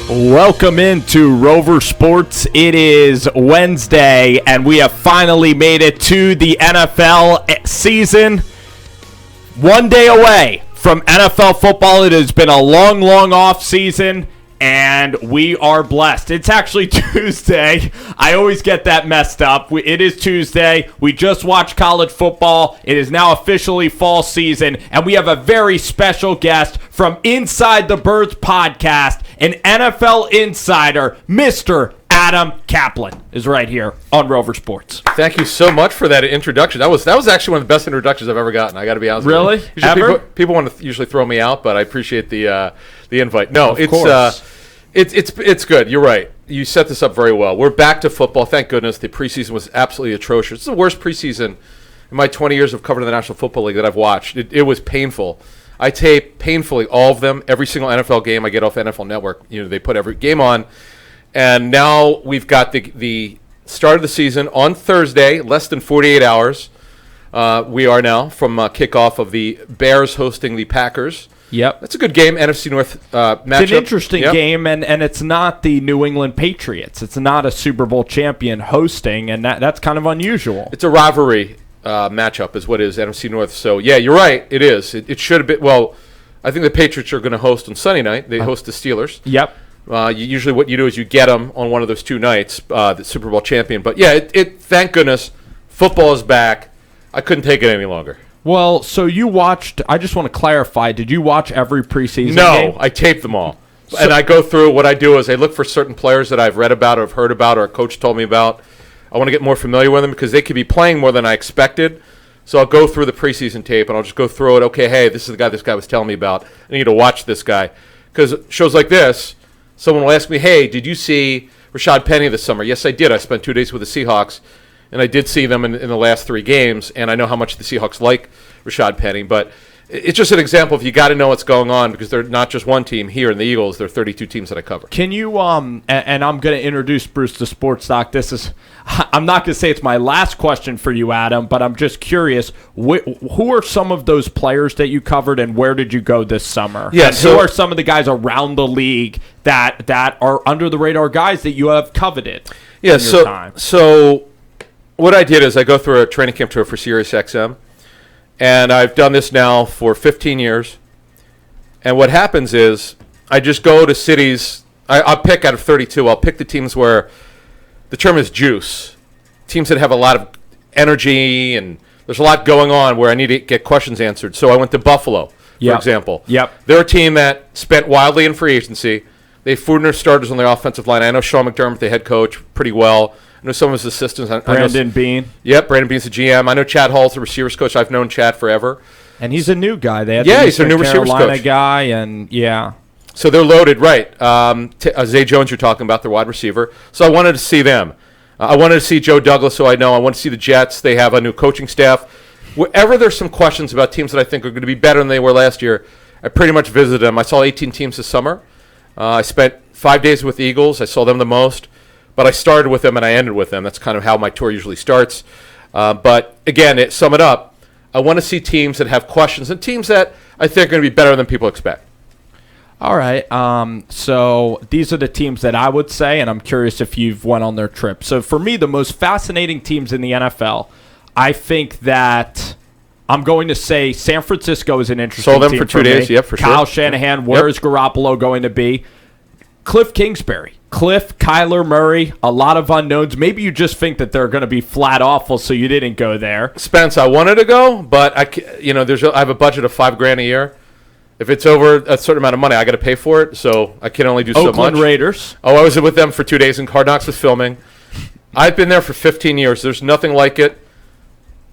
Welcome into Rover Sports. It is Wednesday, and we have finally made it to the NFL season. 1 day away from NFL football. It has been a long, long off season, and we are blessed. It's actually Tuesday. I always get that messed up. It is Tuesday. We just watched college football. It is now officially fall season, and we have a very special guest from Inside the Birds podcast, an NFL insider, Mr. Adam Kaplan is right here on Rover Sports. Thank you so much for that introduction. That was actually one of the best introductions I've ever gotten. I got to be honest really? with you. Really? People want to usually throw me out, but I appreciate the invite. No, it's good. You're right. You set this up very well. We're back to football. Thank goodness. The preseason was absolutely atrocious. It's the worst preseason in my 20 years of covering the National Football League that I've watched. It was painful. I tape painfully all of them. Every single NFL game I get off NFL Network. They put every game on. And now we've got the start of the season on Thursday, less than 48 hours. We are now from kickoff of the Bears hosting the Packers. Yep. That's a good game, NFC North matchup. It's an interesting game, and it's not the New England Patriots. It's not a Super Bowl champion hosting, and that's kind of unusual. It's a rivalry matchup is what is NFC North. So, yeah, you're right. It is. It should have been. Well, I think the Patriots are going to host on Sunday night. They host the Steelers. Yep. Usually what you do is you get them on one of those two nights, the Super Bowl champion. But, yeah, thank goodness football is back. I couldn't take it any longer. Well, so you watched – I just want to clarify. Did you watch every preseason game? No, I taped them all. And I go through – what I do is I look for certain players that I've read about or have heard about or a coach told me about. I want to get more familiar with them because they could be playing more than I expected. So I'll go through the preseason tape, and I'll just go through it. Okay, hey, this is the guy this guy was telling me about. I need to watch this guy. Because shows like this – someone will ask me, hey, did you see Rashad Penny this summer? Yes, I did. I spent 2 days with the Seahawks, and I did see them in the last 3 games, and I know how much the Seahawks like Rashad Penny. But it's just an example of you got to know what's going on because they're not just one team here in the Eagles. There are 32 teams that I cover. Can you and I'm going to introduce Bruce to Sports Doc. I'm not going to say it's my last question for you, Adam, but I'm just curious. Who are some of those players that you covered, and where did you go this summer? Yeah, who are some of the guys around the league that are under the radar guys that you have coveted? Yeah, in your time? So what I did is I go through a training camp tour for SiriusXM, and I've done this now for 15 years. And what happens is I just go to cities. I'll pick out of 32. I'll pick the teams where the term is juice, teams that have a lot of energy and there's a lot going on where I need to get questions answered. So I went to Buffalo, for example. Yep. They're a team that spent wildly in free agency. They food their starters on their offensive line. I know Sean McDermott, the head coach, pretty well. I know some of his assistants. Brandon Beane. Yep, Brandon Beane's the GM. I know Chad Hall's the receivers coach. I've known Chad forever. And he's a new guy. They had he's a new receivers coach. Guy, and yeah. So they're loaded, right. Zay Jones you're talking about, their wide receiver. So I wanted to see them. I wanted to see Joe Douglas, who I know. I want to see the Jets. They have a new coaching staff. Wherever there's some questions about teams that I think are going to be better than they were last year, I pretty much visited them. I saw 18 teams this summer. I spent 5 days with the Eagles. I saw them the most. But I started with them and I ended with them. That's kind of how my tour usually starts. But again, sum it up, I want to see teams that have questions and teams that I think are going to be better than people expect. All right. So these are the teams that I would say, and I'm curious if you've went on their trip. So for me, the most fascinating teams in the NFL, I think that I'm going to say San Francisco is an interesting team. Saw them for 2 days. Yep, for sure. Kyle Shanahan, where is Garoppolo going to be? Cliff Kingsbury. Kyler Murray, a lot of unknowns. Maybe you just think that they're going to be flat awful, so you didn't go there. Spence, I wanted to go, but I have a budget of $5,000 a year. If it's over a certain amount of money, I got to pay for it, so I can only do so much. Oakland Raiders. Oh, I was with them for 2 days, and Hard Knocks was filming. I've been there for 15 years. There's nothing like it.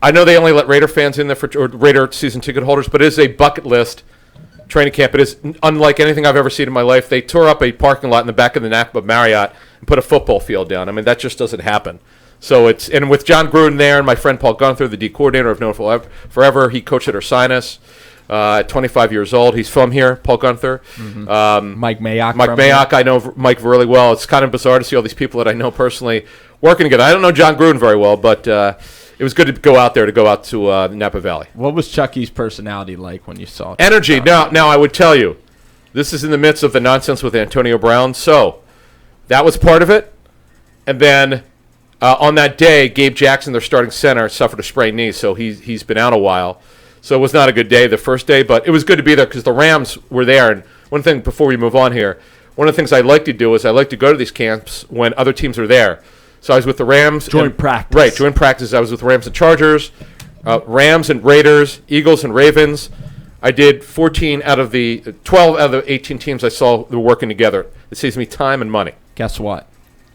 I know they only let Raider fans in there or Raider season ticket holders, but it is a bucket list training camp. It is unlike anything I've ever seen in my life. They tore up a parking lot in the back of the Napa Marriott and put a football field down. I mean, that just doesn't happen. So and with John Gruden there and my friend Paul Gunther, the D coordinator I've known forever. He coached at Ursinus at 25 years old. He's from here, Paul Gunther. Mm-hmm. Mike Mayock. I know Mike really well. It's kind of bizarre to see all these people that I know personally working together. I don't know John Gruden very well, but it was good to go out to Napa Valley. What was Chucky's personality like when you saw it? Energy. Now I would tell you, This is in the midst of the nonsense with Antonio Brown. So that was part of it. And then on that day, Gabe Jackson, their starting center, suffered a sprained knee, so he's been out a while. So it was not a good day the first day, but it was good to be there because the Rams were there. And one thing before we move on here, one of the things I like to do is I like to go to these camps when other teams are there. So I was with the Rams. Joint practice. Right, joint practice. I was with Rams and Chargers, Rams and Raiders, Eagles and Ravens. I did 14 out of the 12 out of the 18 teams I saw that were working together. It saves me time and money. Guess what?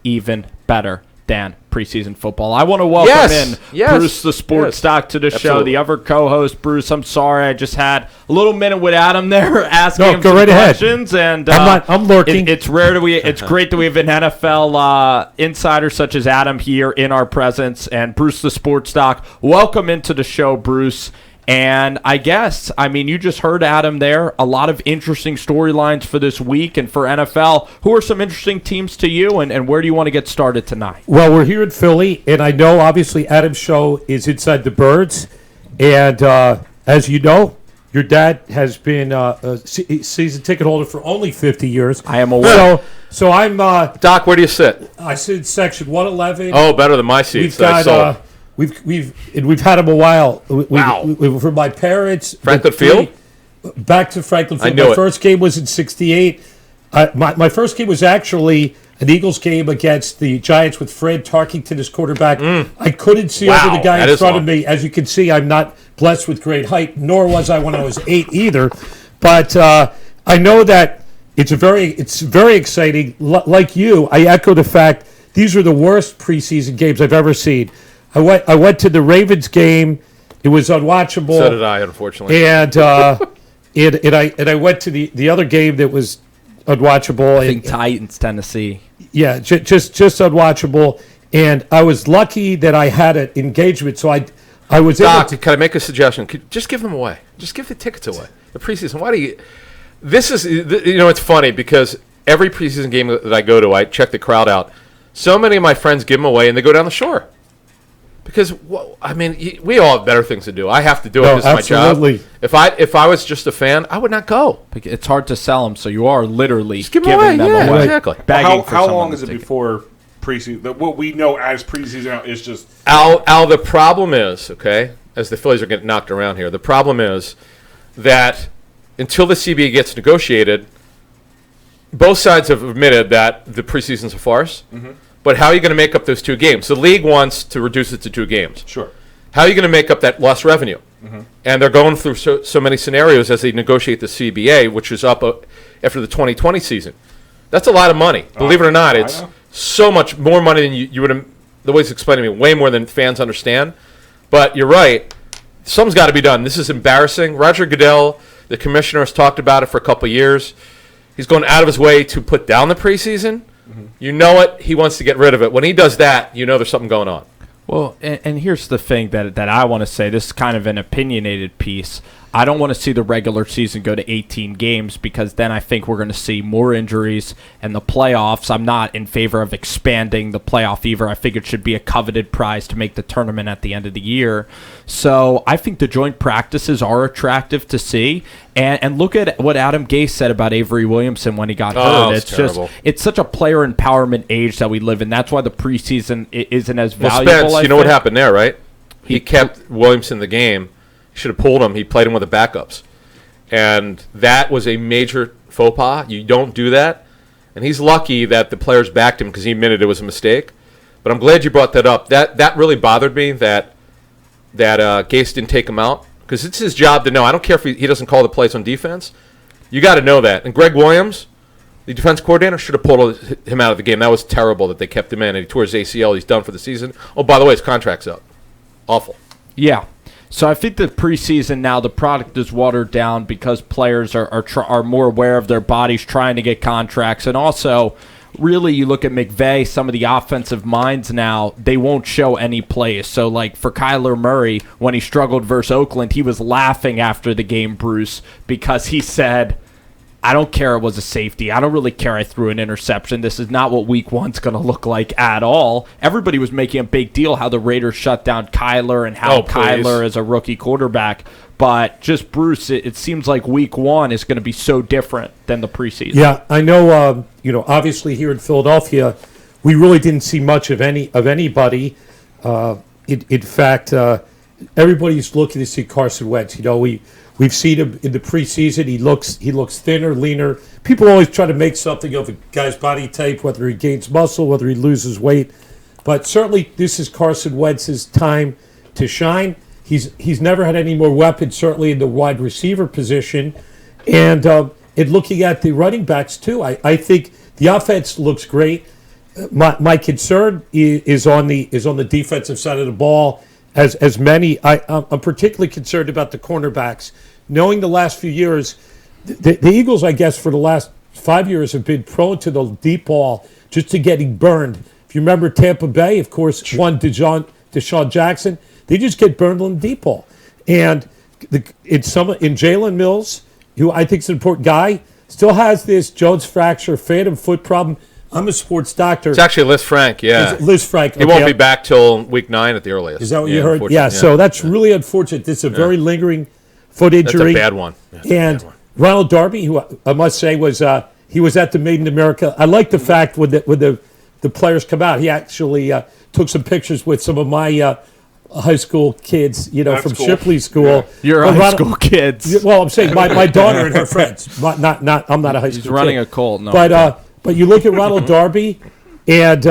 Even better than preseason football. I want to welcome Bruce the Sports Doc to the show. The other co-host, Bruce. I'm sorry, I just had a little minute with Adam there asking him some questions, and I'm lurking. It's great that we have an NFL insider such as Adam here in our presence, and Bruce the Sports Doc. Welcome into the show, Bruce. And you just heard Adam there. A lot of interesting storylines for this week and for NFL. Who are some interesting teams to you, and where do you want to get started tonight? Well, we're here in Philly, and I know, obviously, Adam's show is Inside the Birds. And as you know, your dad has been a season ticket holder for only 50 years. I am aware. So I'm... Doc, where do you sit? I sit in section 111. Oh, better than my seats. We've had him a while. For my parents. Franklin Field? Back to Franklin Field. I knew my first game was in 68. My first game was actually an Eagles game against the Giants with Fred Tarkington as quarterback. I couldn't see over the guy in front of me. As you can see, I'm not blessed with great height, nor was I when I was 8 either. But I know that it's very exciting. Like you, I echo the fact these are the worst preseason games I've ever seen. I went to the Ravens game. It was unwatchable. So did I, unfortunately. And I went to the other game that was unwatchable. I think Titans, Tennessee. Yeah, just unwatchable. And I was lucky that I had an engagement, so I was able to. Can I make a suggestion? Just give them away. Just give the tickets away. The preseason. Why do you? This is it's funny because every preseason game that I go to, I check the crowd out. So many of my friends give them away, and they go down the shore. Because we all have better things to do. I have to do it. This is my job. If I was just a fan, I would not go. It's hard to sell them, so you are literally just give giving them away. Exactly. How long is it before preseason? What we know as preseason is just Al. The problem is, okay, as the Phillies are getting knocked around here, the problem is that until the CBA gets negotiated, both sides have admitted that the preseason's a farce. Mm-hmm. But how are you going to make up those 2 games? The league wants to reduce it to 2 games. Sure. How are you going to make up that lost revenue? Mm-hmm. And they're going through so many scenarios as they negotiate the CBA, which is up after the 2020 season. That's a lot of money. Believe it or not, it's so much more money than you would have. The way it's explained to me, way more than fans understand. But you're right. Something's got to be done. This is embarrassing. Roger Goodell, the commissioner, has talked about it for a couple of years. He's going out of his way to put down the preseason. Mm-hmm. You know it. He wants to get rid of it. When he does that, you know there's something going on. Well, and here's the thing that I want to say. This is kind of an opinionated piece. I don't want to see the regular season go to 18 games because then I think we're going to see more injuries and the playoffs. I'm not in favor of expanding the playoff either. I think it should be a coveted prize to make the tournament at the end of the year. So I think the joint practices are attractive to see. And look at what Adam Gase said about Avery Williamson when he got hurt. It's terrible. It's such a player empowerment age that we live in. That's why the preseason isn't as valuable. Spence, you know what happened there, right? He kept Williamson in the game. Should have pulled him. He played him with the backups. And that was a major faux pas. You don't do that. And he's lucky that the players backed him because he admitted it was a mistake. But I'm glad you brought that up. That really bothered me that Gase didn't take him out because it's his job to know. I don't care if he doesn't call the plays on defense. You got to know that. And Greg Williams, the defense coordinator, should have pulled him out of the game. That was terrible that they kept him in. And he tore his ACL. He's done for the season. Oh, by the way, his contract's up. Awful. Yeah. So I think the preseason now, the product is watered down because players are more aware of their bodies trying to get contracts. And also, really, you look at McVay, some of the offensive minds now, they won't show any plays. So, like, for Kyler Murray, when he struggled versus Oakland, he was laughing after the game, Bruce, because he said, I don't care it was a safety. I don't really care I threw an interception. This is not what week one's going to look like at all. Everybody was making a big deal how the Raiders shut down Kyler and how Kyler is a rookie quarterback. but just Bruce, it seems like week 1 is going to be so different than the preseason. Yeah, I know. Obviously here in Philadelphia, we really didn't see much of anybody. In fact, everybody's looking to see Carson Wentz. We've seen him in the preseason. He looks thinner, leaner. People always try to make something of a guy's body type, whether he gains muscle, whether he loses weight. But certainly, this is Carson Wentz's time to shine. He's never had any more weapons, certainly in the wide receiver position, and looking at the running backs too. I think the offense looks great. My concern is on the defensive side of the ball. As many, I'm particularly concerned about the cornerbacks. Knowing the last few years, the Eagles, I guess, for the last 5 years have been prone to the deep ball, just to getting burned. If you remember Tampa Bay, of course, Deshaun Jackson, they just get burned on the deep ball. And in Jalen Mills, who I think is an important guy, still has this Jones fracture, phantom foot problem. I'm a sports doctor. It's actually Liz Frank, yeah. Liz Frank. He won't be back till week 9 at the earliest. Is that what you heard? Yeah, so that's really unfortunate. This is a very lingering foot injury. That's a bad one. And Ronald Darby, who I must say he was at the Made in America. I like the fact when the players come out, he actually took some pictures with some of my high school kids, from cool. Shipley School. Yeah. Your high school kids. Well, I'm saying my daughter and her friends. I'm not a high school kid. He's running a cult. No, but you look at Ronald Darby and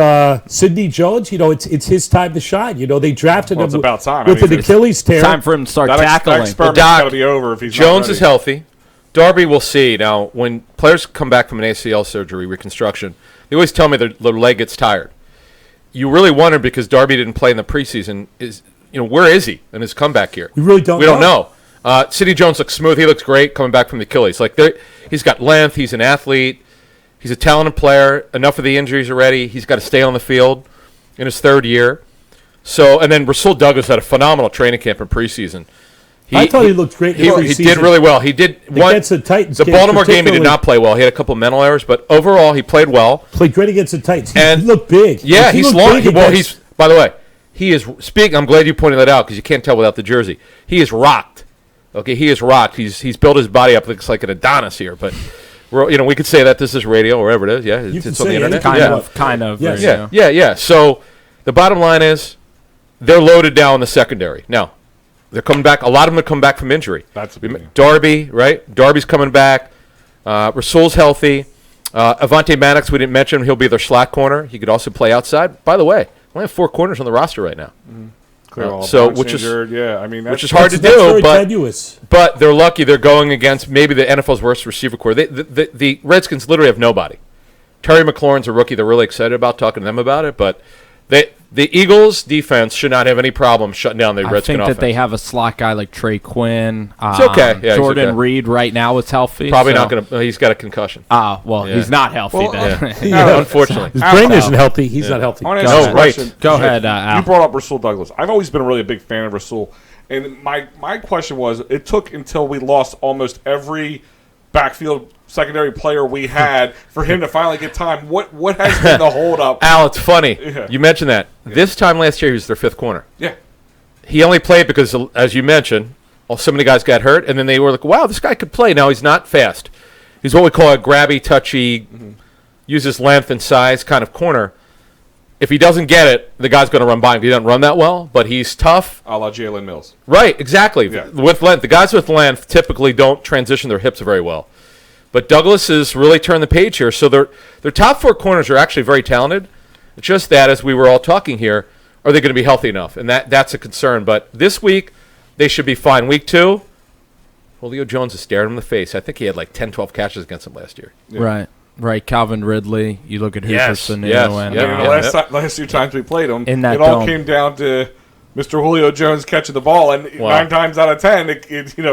Sidney Jones, it's his time to shine. They drafted him about time. with an Achilles tear. Time for him to start tackling. That experiment's got to be over if he's Jones not is healthy. Darby, we'll see. Now, when players come back from an ACL surgery, reconstruction, they always tell me their leg gets tired. You really wonder, because Darby didn't play in the preseason, where is he in his comeback here? We really don't know. Sidney Jones looks smooth. He looks great coming back from the Achilles. He's got length. He's an athlete. He's a talented player. Enough of the injuries already. He's got to stay on the field in his 3rd year. And then Rasul Douglas had a phenomenal training camp in preseason. I thought he looked great. He did really well. He did. Against the Titans. The Baltimore game, he did not play well. He had a couple of mental errors, but overall, he played well. Played great against the Titans. He looked big. Yeah, he's long. By the way, he is speaking. I'm glad you pointed that out, because you can't tell without the jersey. He is rocked. Okay, he is rocked. He's built his body up. Looks like an Adonis here, but we could say that this is radio or wherever it is. Yeah, it's on the internet. Kind of. Yes. Yeah. So the bottom line is they're loaded down in the secondary now. They're coming back. A lot of them are coming back from injury. Darby, right? Darby's coming back. Rasul's healthy. Avonte Maddox, we didn't mention. He'll be their slot corner. He could also play outside. By the way, we only have 4 corners on the roster right now. Which is hard to do, but they're lucky. They're going against maybe the NFL's worst receiver corps. The Redskins literally have nobody. Terry McLaurin's a rookie. They're really excited about talking to them about it, but the Eagles' defense should not have any problem shutting down the Redskins offense. I think that they have a slot guy like Trey Quinn. It's okay. Yeah, Jordan Reed right now is healthy. Probably not going to. He's got a concussion. He's not healthy then. Unfortunately. His brain isn't healthy. He's not healthy. I want to ask you a question. Go ahead, Al. You brought up Rasul Douglas. I've always been really a big fan of Rasul. And my question was, it took until we lost almost every backfield secondary player we had for him to finally get time. What has been the holdup? Al, it's funny. Yeah. You mentioned that. This time last year, he was their 5th corner. Yeah. He only played because, as you mentioned, so many guys got hurt, and then they were like, wow, this guy could play. Now, he's not fast. He's what we call a grabby, touchy, uses length and size kind of corner. If he doesn't get it, the guy's going to run by him. He doesn't run that well, but he's tough. A la Jalen Mills. Right, exactly. Yeah. With length. The guys with length typically don't transition their hips very well. But Douglas has really turned the page here. So their top 4 corners are actually very talented. It's just that, as we were all talking here, are they going to be healthy enough? And that's a concern. But this week, they should be fine. Week 2, Julio Jones has stared him in the face. I think he had like 10, 12 catches against him last year. Yeah. Right. Calvin Ridley. You look at Hooper Sanu. The last 2 times we played him, it all came down to Mr. Julio Jones catching the ball, and 9 times out of 10,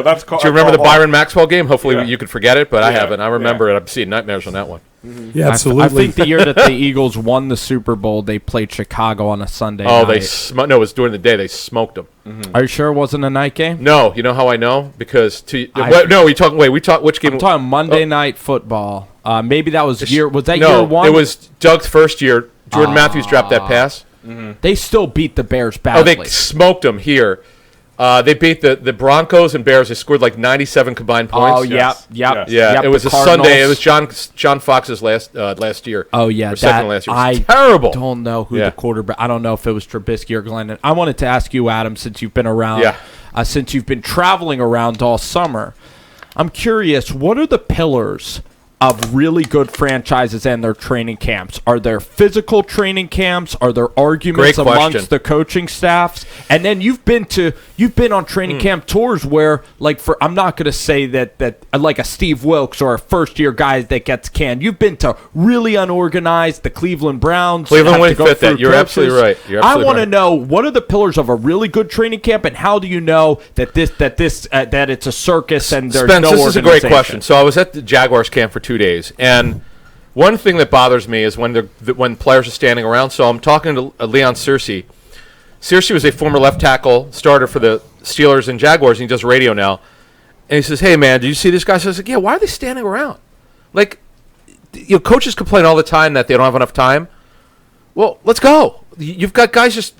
that's called. Do you remember the Byron Maxwell game? Hopefully you could forget it, but I haven't. I remember it. I've seen nightmares on that one. Mm-hmm. Yeah, absolutely. I think the year that the Eagles won the Super Bowl, they played Chicago on a Sunday night. No, it was during the day. They smoked them. Mm-hmm. Are you sure it wasn't a night game? No. You know how I know? Because which game? I'm talking Monday Night Football. Maybe that was year. Was that year 1? It was Doug's first year. Jordan Matthews dropped that pass. Mm-hmm. They still beat the Bears badly. Oh, they smoked them here. They beat the Broncos and Bears. They scored like 97 combined points. Oh, yep. It was a Sunday. It was John Fox's last year. Oh, yeah. Second last year. It was terrible. terrible. I don't know who the quarterback. I don't know if it was Trubisky or Glennon. I wanted to ask you, Adam, since you've been around, since you've been traveling around all summer, I'm curious, what are the pillars of really good franchises and their training camps? Are there physical training camps? Are there arguments amongst the coaching staffs? And then you've been on training camp tours where, like, I'm not going to say that like a Steve Wilkes or a first year guy that gets canned. You've been to really unorganized, the Cleveland Browns. Cleveland wouldn't fit that. You're absolutely right. I want to know, what are the pillars of a really good training camp, and how do you know that it's a circus and there's Spence, no this organization? is a great question. So I was at the Jaguars camp for 2 days, and one thing that bothers me is when players are standing around. So I'm talking to Leon Searcy. Searcy was a former left tackle starter for the Steelers and Jaguars, and he does radio now. And he says, "Hey man, did you see this guy?" So I was like, "Yeah, why are they standing around? Like, coaches complain all the time that they don't have enough time. Well, let's go. You've got guys just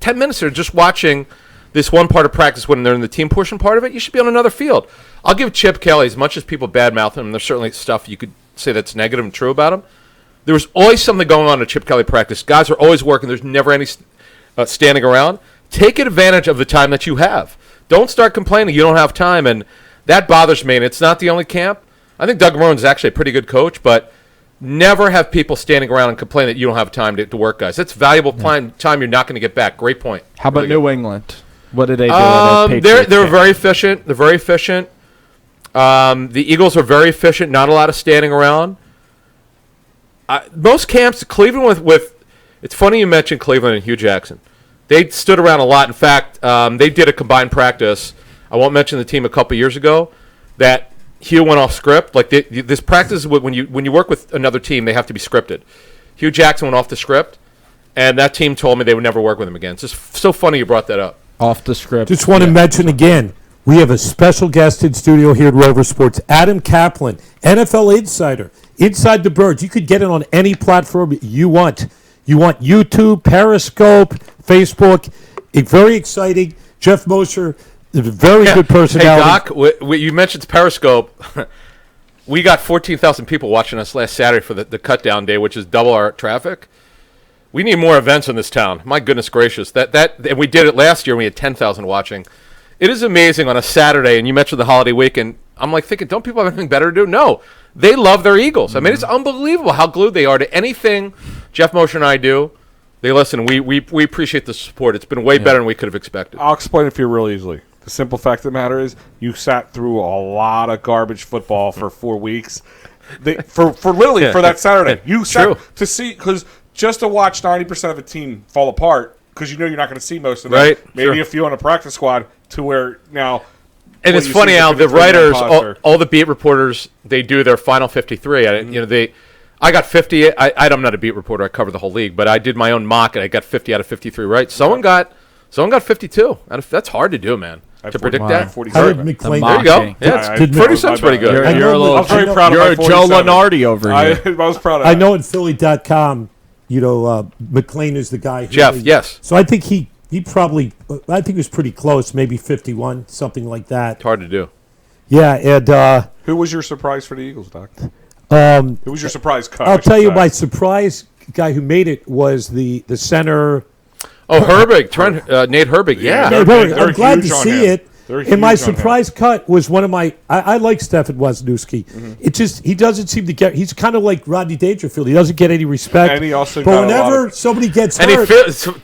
10 minutes there just watching this one part of practice when they're in the team portion part of it. You should be on another field." I'll give Chip Kelly, as much as people badmouth him, there's certainly stuff you could say that's negative and true about him. There was always something going on at Chip Kelly practice. Guys are always working. There's never any standing around. Take advantage of the time that you have. Don't start complaining you don't have time, and that bothers me, and it's not the only camp. I think Doug Marrone is actually a pretty good coach, but never have people standing around and complain that you don't have time to work, guys. That's valuable time you're not going to get back. Great point. How about New England? What did they do? They're very efficient. They're very efficient. The Eagles are very efficient. Not a lot of standing around. Most camps, Cleveland with it's funny you mentioned Cleveland and Hugh Jackson. They stood around a lot. In fact, they did a combined practice. I won't mention the team a couple years ago that Hugh went off script. Like this practice, when you work with another team, they have to be scripted. Hugh Jackson went off the script, and that team told me they would never work with him again. It's just so funny you brought that up. Off the script. Just want to mention again, we have a special guest in studio here at Rover Sports, Adam Kaplan, NFL Insider, Inside the Birds. You could get it on any platform you want. You want YouTube, Periscope, Facebook. It's very exciting. Jeff Mosher, a very good personality. Hey, Doc, you mentioned Periscope. We got 14,000 people watching us last Saturday for the cut down day, which is double our traffic. We need more events in this town. My goodness gracious. And we did it last year. We had 10,000 watching. It is amazing on a Saturday, and you mentioned the holiday weekend. I'm like thinking, don't people have anything better to do? No. They love their Eagles. I mean, it's unbelievable how glued they are to anything Jeff Mosher and I do. They listen. We appreciate the support. It's been way better than we could have expected. I'll explain it for you real easily. The simple fact of the matter is you sat through a lot of garbage football for 4 weeks. For that Saturday. You sat to see, because just to watch 90% of a team fall apart, because you know you're not going to see most of them. Right. Maybe a few on a practice squad to where now. And it's funny how the writers, all the beat reporters, they do their final 53. I got 50. I'm not a beat reporter. I cover the whole league, but I did my own mock, and I got 50 out of 53 right. Someone got 52. That's hard to do, man. To predict that. 47. There you go. Yeah, 47's pretty good. You're a very proud of my 47. You're Joe Lenardi over here. I was proud of that. I know in Philly.com, McLean is the guy. Jeff, yes. So I think he probably, I think it was pretty close, maybe 51, something like that. It's hard to do. Yeah, and who was your surprise for the Eagles, Doc? Who was your surprise cut? I'll tell you, my surprise guy who made it was the center. Oh, Herbig, Nate Herbig, yeah. I'm glad to see it. And my surprise cut was one of my. I like Stefan Wisniewski. Mm-hmm. It just he doesn't seem to get. He's kind of like Rodney Dangerfield. He doesn't get any respect. And he also. But whenever somebody gets hurt,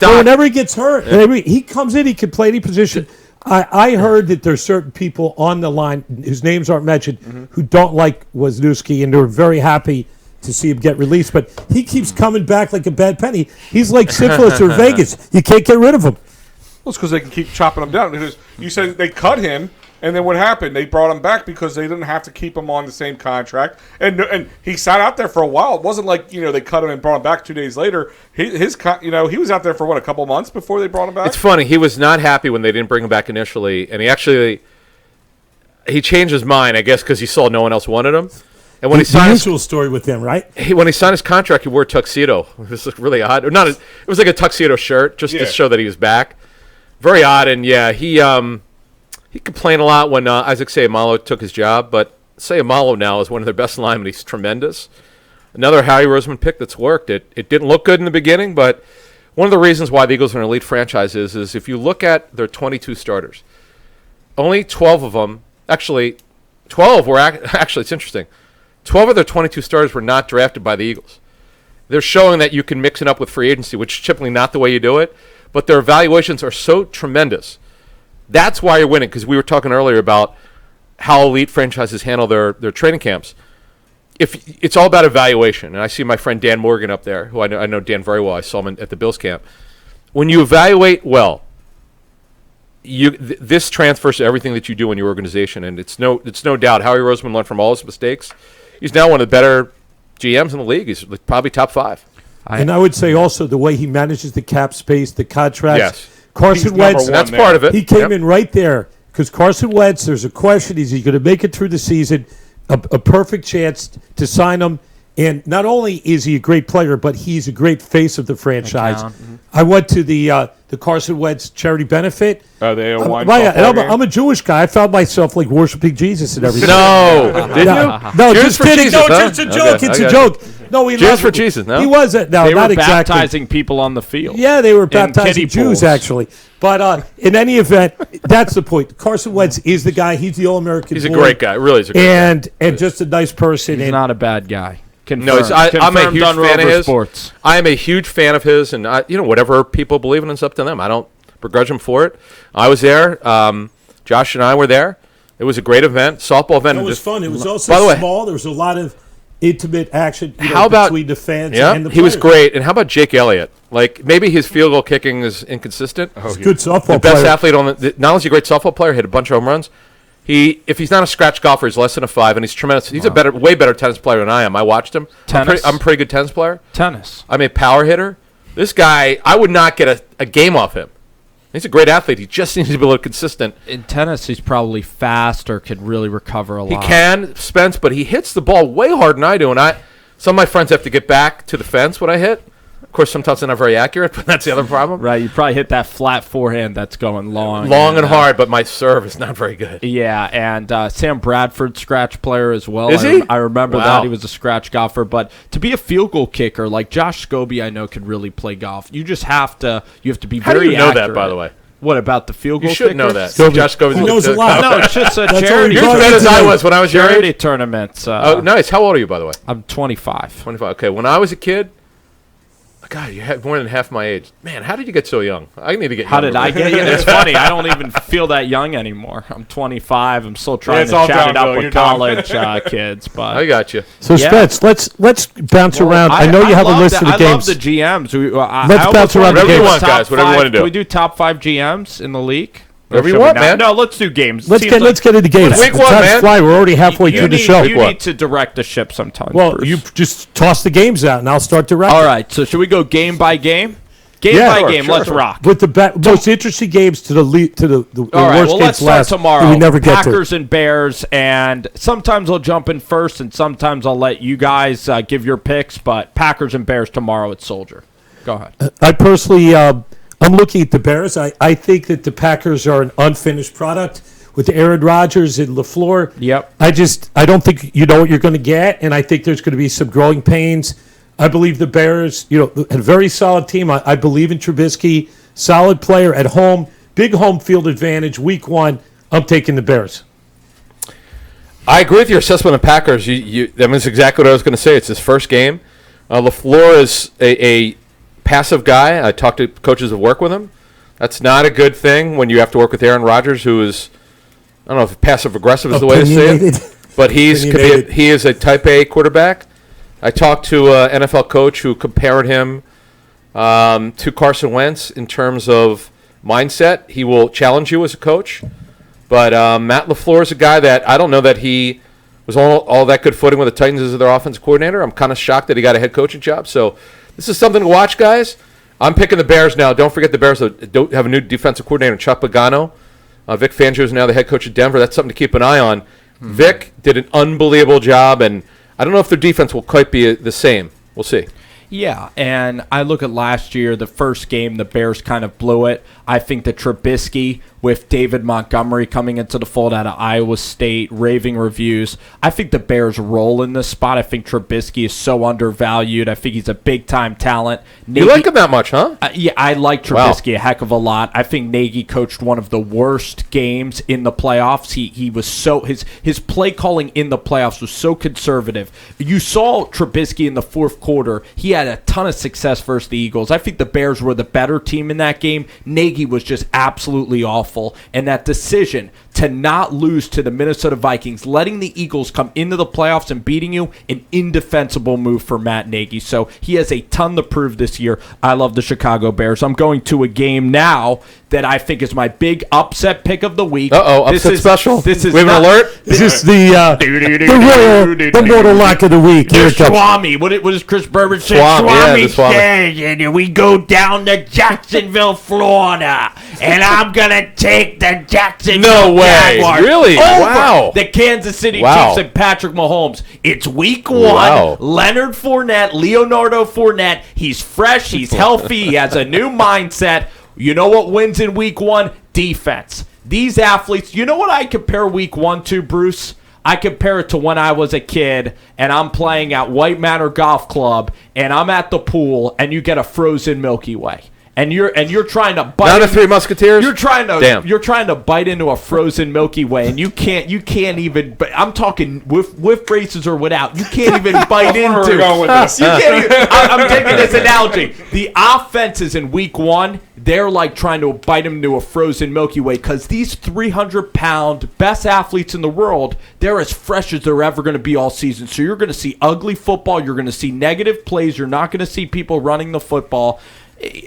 whenever he gets hurt, he comes in. He can play any position. I heard that there's certain people on the line whose names aren't mentioned who don't like Wisniewski, and they're very happy to see him get released. But he keeps coming back like a bad penny. He's like syphilis or Vegas. You can't get rid of him. Well, it's because they can keep chopping him down. Because you said they cut him, and then what happened? They brought him back because they didn't have to keep him on the same contract. And he sat out there for a while. It wasn't like they cut him and brought him back 2 days later. He was out there for a couple months before they brought him back. It's funny. He was not happy when they didn't bring him back initially, and he changed his mind, I guess, because he saw no one else wanted him. And when he signed the usual story with him, right? When he signed his contract, he wore a tuxedo. It was really odd. It was like a tuxedo shirt just to show that he was back. Very odd, and he complained a lot when Isaac Seumalo took his job, but Seumalo now is one of their best linemen. He's tremendous. Another Howie Roseman pick that's worked. It didn't look good in the beginning, but one of the reasons why the Eagles are an elite franchise is if you look at their 22 starters, only 12 of them, actually 12 were, actually it's interesting, 12 of their 22 starters were not drafted by the Eagles. They're showing that you can mix it up with free agency, which is typically not the way you do it, but their evaluations are so tremendous. That's why you're winning, because we were talking earlier about how elite franchises handle their training camps. If it's all about evaluation, and I see my friend Dan Morgan up there, who I know Dan very well. I saw him at the Bills camp. When you evaluate well, this transfers to everything that you do in your organization, and it's no doubt Howie Roseman learned from all his mistakes. He's now one of the better GMs in the league. He's probably top 5. And I would say also the way he manages the cap space, the contracts. Yes. Carson Wentz, that's part of it. He came in right there because Carson Wentz, there's a question, is he going to make it through the season? A perfect chance to sign him. And not only is he a great player, but he's a great face of the franchise. I went to the Carson Wentz charity benefit. The AO1 I'm a Jewish guy. I found myself like worshiping Jesus and everything. No, did you? No, Jews just for kidding. Jesus, No, huh? just a joke. Okay, It's a joke. No, he Jews for Jesus. No, he wasn't. No, they not were exactly. baptizing people on the field. Yeah, they were baptizing Jews pools. actually. But in any event, that's the point. Carson Wentz is the guy. He's the All-American. He's a great guy. Really is a great guy. And just a nice person. He's not a bad guy. No, I'm a huge fan of his. Sports. I am a huge fan of his, and whatever people believe in, it's up to them. I don't begrudge him for it. I was there. Josh and I were there. It was a great event, softball event. It was fun. It was also small. There was a lot of intimate action between the fans and the players. He was great. And how about Jake Elliott? Like, maybe his field goal kicking is inconsistent. He's a good softball player. The best athlete not only is he a great softball player, hit a bunch of home runs. If he's not a scratch golfer, he's less than a 5, and he's tremendous. He's a way better tennis player than I am. I watched him. Tennis? I'm a pretty good tennis player. Tennis. I'm a power hitter. This guy, I would not get a game off him. He's a great athlete. He just needs to be a little consistent. In tennis, he's probably fast or can really recover a lot. He can, Spence, but he hits the ball way harder than I do. And some of my friends have to get back to the fence when I hit. Of course, sometimes they're not very accurate, but that's the other problem. Right, you probably hit that flat forehand that's going long and hard, but my serve is not very good. Yeah, and Sam Bradford, scratch player as well. Is he? I remember that. He was a scratch golfer. But to be a field goal kicker, like Josh Scobie, I know could really play golf. You just have to be How very do you know accurate. that, by the way? What about the field goal You should kicker? know that. Josh Scobie knows a lot. No, it's just a That's charity. all You're as bad as I was when I was your charity age. tournaments. Nice. How old are you, by the way? I'm 25. 25. Okay, when I was a kid, God, you had more than half my age. Man, how did you get so young? I need to get How younger. did I get you? It's funny. I don't even feel that young anymore. I'm 25. I'm still trying it's to all chat it downhill. up You're with college kids. But I got you. So, Yeah. Spence, let's bounce around. I know you have a list of the games. I love the GMs. Let's bounce around the Whatever you games. want, guys. Whatever you want to do. Can we do top 5 GMs in the league? Whatever you want, man. No, let's do games. Let's get into games. Week one, Time's man. fly. We're already halfway through the show. You need to direct the ship sometime. Well, Bruce. you just toss the games out, and I'll start directing. All right. So should we go game by game? Game by game. Let's rock. With the most interesting games to the All right. worst Well, games let's start last. tomorrow. We never get Packers and Bears, and sometimes I'll jump in first, and sometimes I'll let you guys give your picks. But Packers and Bears tomorrow at Soldier. Go ahead. I personally, I'm looking at the Bears. I think that the Packers are an unfinished product with Aaron Rodgers and LaFleur. Yep. I don't think you know what you're going to get, and I think there's going to be some growing pains. I believe the Bears, a very solid team. I believe in Trubisky, solid player at home, big home field advantage. Week 1, I'm taking the Bears. I agree with your assessment of Packers. That's exactly what I was going to say. It's his first game. LaFleur is a passive guy. I talked to coaches that work with him. That's not a good thing when you have to work with Aaron Rodgers, who is, I don't know if passive-aggressive is the way to say it, but he is a type A quarterback. I talked to an NFL coach who compared him to Carson Wentz in terms of mindset. He will challenge you as a coach. But Matt LaFleur is a guy that I don't know that he was all that good footing with the Titans as their offensive coordinator. I'm kind of shocked that he got a head coaching job. So this is something to watch, guys. I'm picking the Bears now. Don't forget the Bears don't have a new defensive coordinator, Chuck Pagano. Vic Fangio is now the head coach of Denver. That's something to keep an eye on. Mm-hmm. Vic did an unbelievable job, and I don't know if their defense will quite be the same. We'll see. Yeah, and I look at last year, the first game, the Bears kind of blew it. I think that Trubisky, with David Montgomery coming into the fold out of Iowa State, raving reviews, I think the Bears roll in this spot. I think Trubisky is so undervalued. I think he's a big-time talent. You like him that much, huh? Yeah, I like Trubisky a heck of a lot. I think Nagy coached one of the worst games in the playoffs. He was so his play calling in the playoffs was so conservative. You saw Trubisky in the fourth quarter. He had a ton of success versus the Eagles. I think the Bears were the better team in that game. Nagy was just absolutely awful. And that decision to not lose to the Minnesota Vikings, letting the Eagles come into the playoffs and beating you, an indefensible move for Matt Nagy. So he has a ton to prove this year. I love the Chicago Bears. I'm going to a game now that I think is my big upset pick of the week. Upset special. This is we have an alert. This is the mortal lock of the week. Here it comes. Swami. What does Chris Berman say? Swami says, and we go down to Jacksonville, Florida, and I'm gonna take the Jacksonville Jaguars really? over Wow. the Kansas City Chiefs and Patrick Mahomes. It's week 1. Wow. Leonard Fournette, Leonardo Fournette. He's fresh. He's healthy. He has a new mindset. You know what wins in week 1? Defense. These athletes, you know what I compare week 1 to, Bruce? I compare it to when I was a kid and I'm playing at White Manor Golf Club and I'm at the pool and you get a frozen Milky Way. And you're trying to bite. Not a Three Musketeers. You're trying to bite into a frozen Milky Way, and you can't even. I'm talking with braces or without. You can't even bite into. I'm taking this analogy. The offenses in week 1, they're like trying to bite into a frozen Milky Way because these 300-pound best athletes in the world, they're as fresh as they're ever going to be all season. So you're going to see ugly football. You're going to see negative plays. You're not going to see people running the football.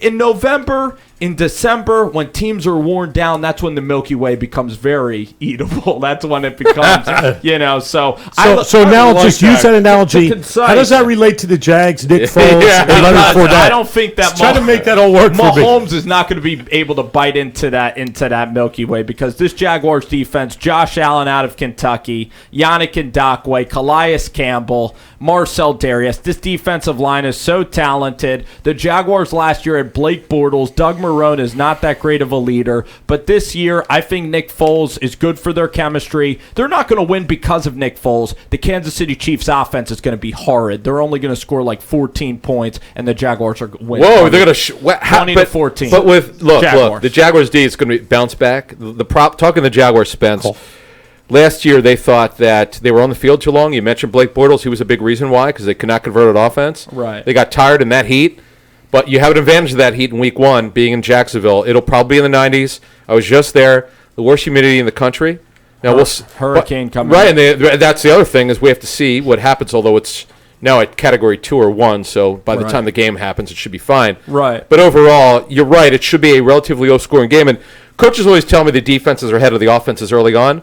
In November, in December, when teams are worn down, that's when the Milky Way becomes very eatable. That's when it becomes, So now just use that analogy. How does that relate to the Jags, Nick Foles, and Leonard Fournette? I don't think that. Try to make that all work for me. Mahomes is not going to be able to bite into that Milky Way because this Jaguars defense, Josh Allen out of Kentucky, Yannick Ngakoue, Calais Campbell, Marcel Darius. This defensive line is so talented. The Jaguars last year had Blake Bortles. Doug Marrone is not that great of a leader. But this year, I think Nick Foles is good for their chemistry. They're not going to win because of Nick Foles. The Kansas City Chiefs offense is going to be horrid. They're only going to score like 14 points, and the Jaguars are going to win. Whoa, they're going to 20 to 14. But look, the Jaguars D is going to bounce back. Talking the Jaguars, Spence. Cool. Last year, they thought that they were on the field too long. You mentioned Blake Bortles. He was a big reason why, because they could not convert an offense. Right. They got tired in that heat. But you have an advantage of that heat in week 1, being in Jacksonville. It'll probably be in the 90s. I was just there. The worst humidity in the country. Now hurricane coming. Right, and that's the other thing is we have to see what happens, although it's now at Category 2 or 1, so by the time the game happens, it should be fine. Right. But overall, you're right. It should be a relatively low-scoring game. And coaches always tell me the defenses are ahead of the offenses early on.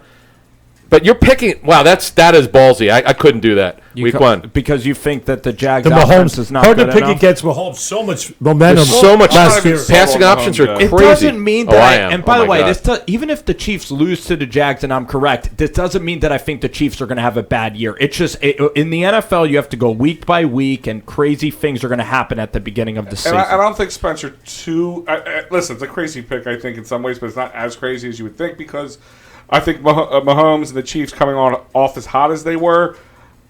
But you're picking. Wow, that is ballsy. I couldn't do that week 1 because you think that the Jags offense is not hard good to pick enough? Against Mahomes. So much momentum. There's so much last year. passing options are crazy. It doesn't mean that. And by the way, God. Even if the Chiefs lose to the Jags, and I'm correct, this doesn't mean that I think the Chiefs are going to have a bad year. It's just in the NFL, you have to go week by week, and crazy things are going to happen at the beginning of the season. And I don't think Spencer listen, it's a crazy pick, I think, in some ways, but it's not as crazy as you would think because I think Mahomes and the Chiefs coming off as hot as they were,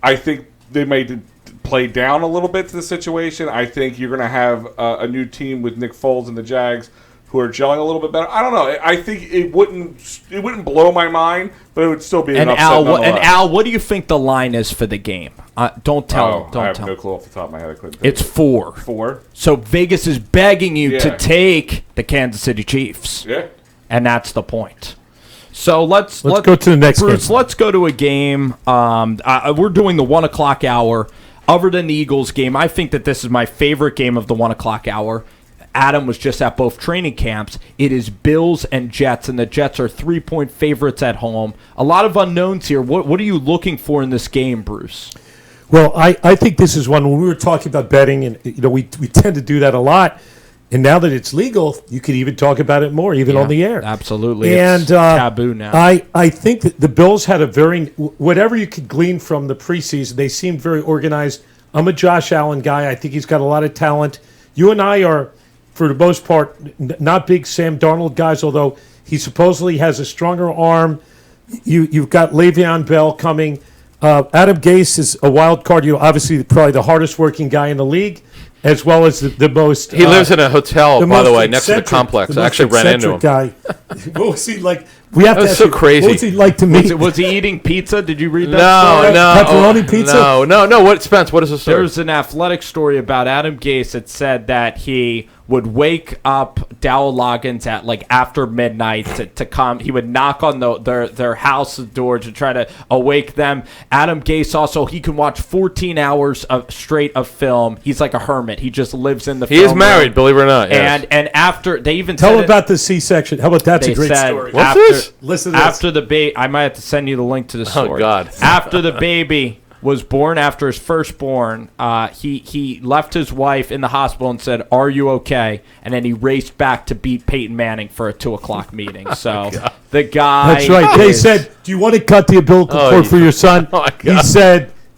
I think they may play down a little bit to the situation. I think you're going to have a new team with Nick Foles and the Jags who are gelling a little bit better. I don't know. I think it wouldn't blow my mind, but it would still be an upset. Al, what do you think the line is for the game? Don't tell. I have no clue off the top of my head. I couldn't. It's 4. 4. So Vegas is begging you to take the Kansas City Chiefs. Yeah. And that's the point. So let's go to the next Bruce, game. let's go to a game. We're doing the 1 o'clock hour. Other than the Eagles game, I think that this is my favorite game of the 1 o'clock hour. Adam was just at both training camps. It is Bills and Jets, and the Jets are 3-point favorites at home. A lot of unknowns here. What are you looking for in this game, Bruce? Well, I think this is one when we were talking about betting, and we tend to do that a lot. And now that it's legal, you could even talk about it more, even on the air. Absolutely. And it's taboo now. I think that the Bills had whatever you could glean from the preseason, they seemed very organized I'm a Josh Allen guy. I think he's got a lot of talent. You and I are, for the most part, not big Sam Darnold guys, although he supposedly has a stronger arm. You've got Le'Veon Bell coming. Adam Gase is a wild card. Obviously probably the hardest working guy in the league, as well as the most. He lives in a hotel, by the way, next to the complex. I actually ran into him. Guy. What was he like? We have that to was so crazy. What was he like to meet? Was he eating pizza? Did you read that? No. Pepperoni pizza? No. What, Spence? What is the story? There's an athletic story about Adam Gase that said that he would wake up Dowell Loggins at like after midnight to come. He would knock on their house door to try to awake them. Adam Gase also, he can watch 14 hours straight of film. He's like a hermit. He just lives in the film. He is married, believe it or not. Yes. And after they even tell about the C-section. How about that's a great story. What's this? Listen to this. After the baby, I might have to send you the link to the story. Oh God! After the baby was born, after his firstborn, he left his wife in the hospital and said, "Are you okay?" And then he raced back to beat Peyton Manning for a 2:00 meeting. So the guy. That's right. They said, "Do you want to cut the umbilical cord for your son?" Oh,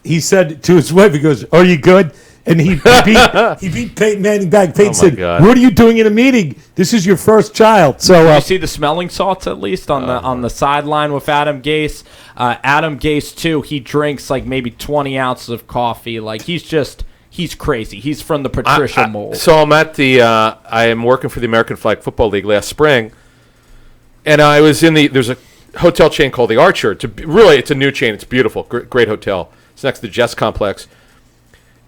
he said to his wife, "He goes, are you good?" And he beat Peyton Manning back. Peyton said, "What are you doing in a meeting? This is your first child." So you see the smelling salts at least on the sideline with Adam Gase. Adam Gase too. He drinks like maybe 20 ounces of coffee. Like he's crazy. He's from the Patricia mold. So I'm at I am working for the American Flag Football League last spring, and I was there's a hotel chain called the Archer. It's a new chain. It's beautiful, great hotel. It's next to the Jets complex.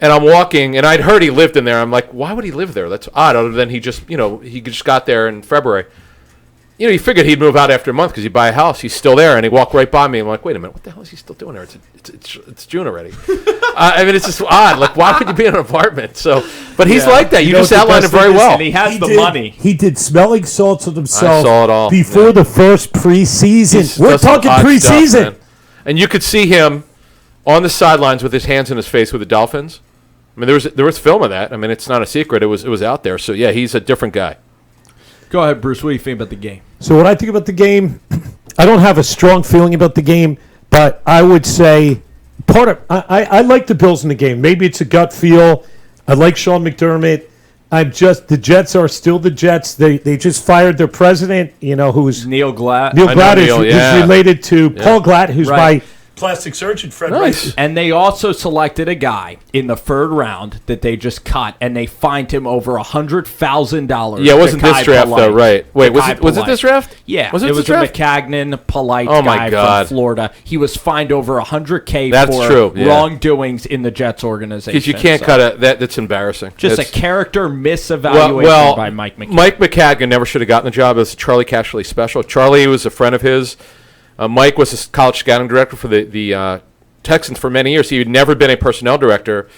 And I'm walking, and I'd heard he lived in there. I'm like, why would he live there? That's odd. Other than he just got there in February. You figured he'd move out after a month because he'd buy a house. He's still there, and he walked right by me. I'm like, wait a minute, what the hell is he still doing there? It's June already. It's just odd. Like, why would you be in an apartment? So, but he's like that. You just outlined it very well. And he has the money. He did smelling salts with himself. I saw it all before the first preseason. We're talking preseason. Stuff, and you could see him on the sidelines with his hands in his face with the Dolphins. I mean, there was film of that. I mean, it's not a secret. It was out there. So yeah, he's a different guy. Go ahead, Bruce. What do you think about the game? So what I think about the game, I don't have a strong feeling about the game, but I would say I like the Bills in the game. Maybe it's a gut feel. I like Sean McDermott. The Jets are still the Jets. They just fired their president, who's Neil Glatt. Neil Glatt is related to Paul Glatt, who's my plastic surgeon friend. Nice. And they also selected a guy in the third round that they just cut, and they fined him over $100,000. Yeah, it wasn't this draft though, right? Wait, was it this draft? Yeah, was it was a McCagnon, polite guy from Florida. He was fined over $100K for wrongdoings in the Jets organization. Because you can't cut that's embarrassing. Just a character misevaluation by Mike McCagnon. Mike McCagnon never should have gotten the job. It was Charlie Cashley special. Charlie was a friend of his. Mike was a college scouting director for the Texans for many years. He had never been a personnel director.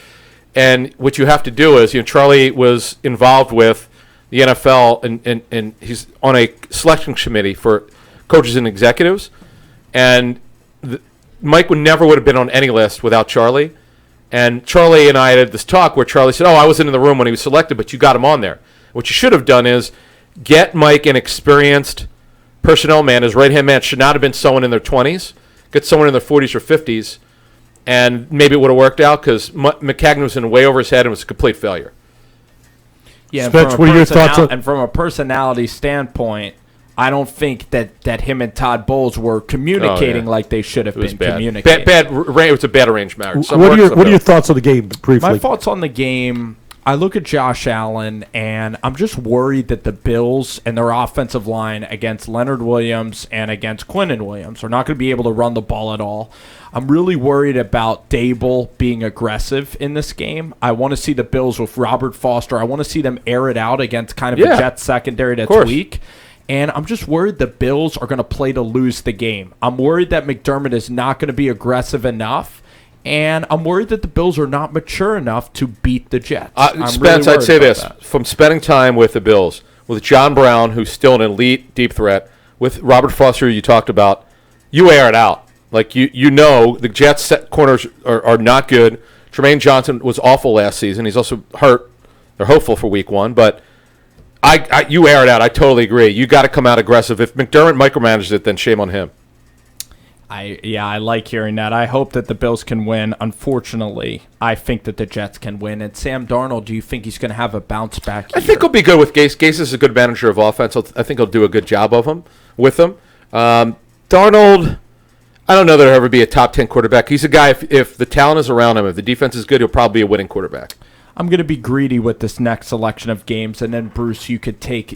And what you have to do is, Charlie was involved with the NFL, and he's on a selection committee for coaches and executives. And Mike would have been on any list without Charlie. And Charlie and I had this talk where Charlie said, I wasn't in the room when he was selected, but you got him on there. What you should have done is get Mike an experienced personnel man. His right-hand man should not have been someone in their 20s. Get someone in their 40s or 50s, and maybe it would have worked out because McCagnon was in way over his head and was a complete failure. Yeah, what are your thoughts? And from a personality standpoint, I don't think that him and Todd Bowles were communicating like they should have been communicating. It was a bad arranged marriage. What are your thoughts on the game, briefly? My thoughts on the game, I look at Josh Allen, and I'm just worried that the Bills and their offensive line against Leonard Williams and against Quinnen Williams are not going to be able to run the ball at all. I'm really worried about Dable being aggressive in this game. I want to see the Bills with Robert Foster. I want to see them air it out against kind of a Jets secondary that's weak. And I'm just worried the Bills are going to play to lose the game. I'm worried that McDermott is not going to be aggressive enough. And I'm worried that the Bills are not mature enough to beat the Jets. Spence, I'd say this. From spending time with the Bills, with John Brown, who's still an elite deep threat, with Robert Foster you talked about, you air it out. Like, the Jets set corners are not good. Tremaine Johnson was awful last season. He's also hurt. They're hopeful for week 1. But you air it out. I totally agree. You got to come out aggressive. If McDermott micromanages it, then shame on him. I like hearing that. I hope that the Bills can win. Unfortunately, I think that the Jets can win. And Sam Darnold, do you think he's going to have a bounce back year? I think he'll be good with Gase. Gase is a good manager of offense. I think he'll do a good job with him. Darnold, I don't know that he'll ever be a top 10 quarterback. He's a guy, if the talent is around him, if the defense is good, he'll probably be a winning quarterback. I'm going to be greedy with this next selection of games, and then Bruce, you could take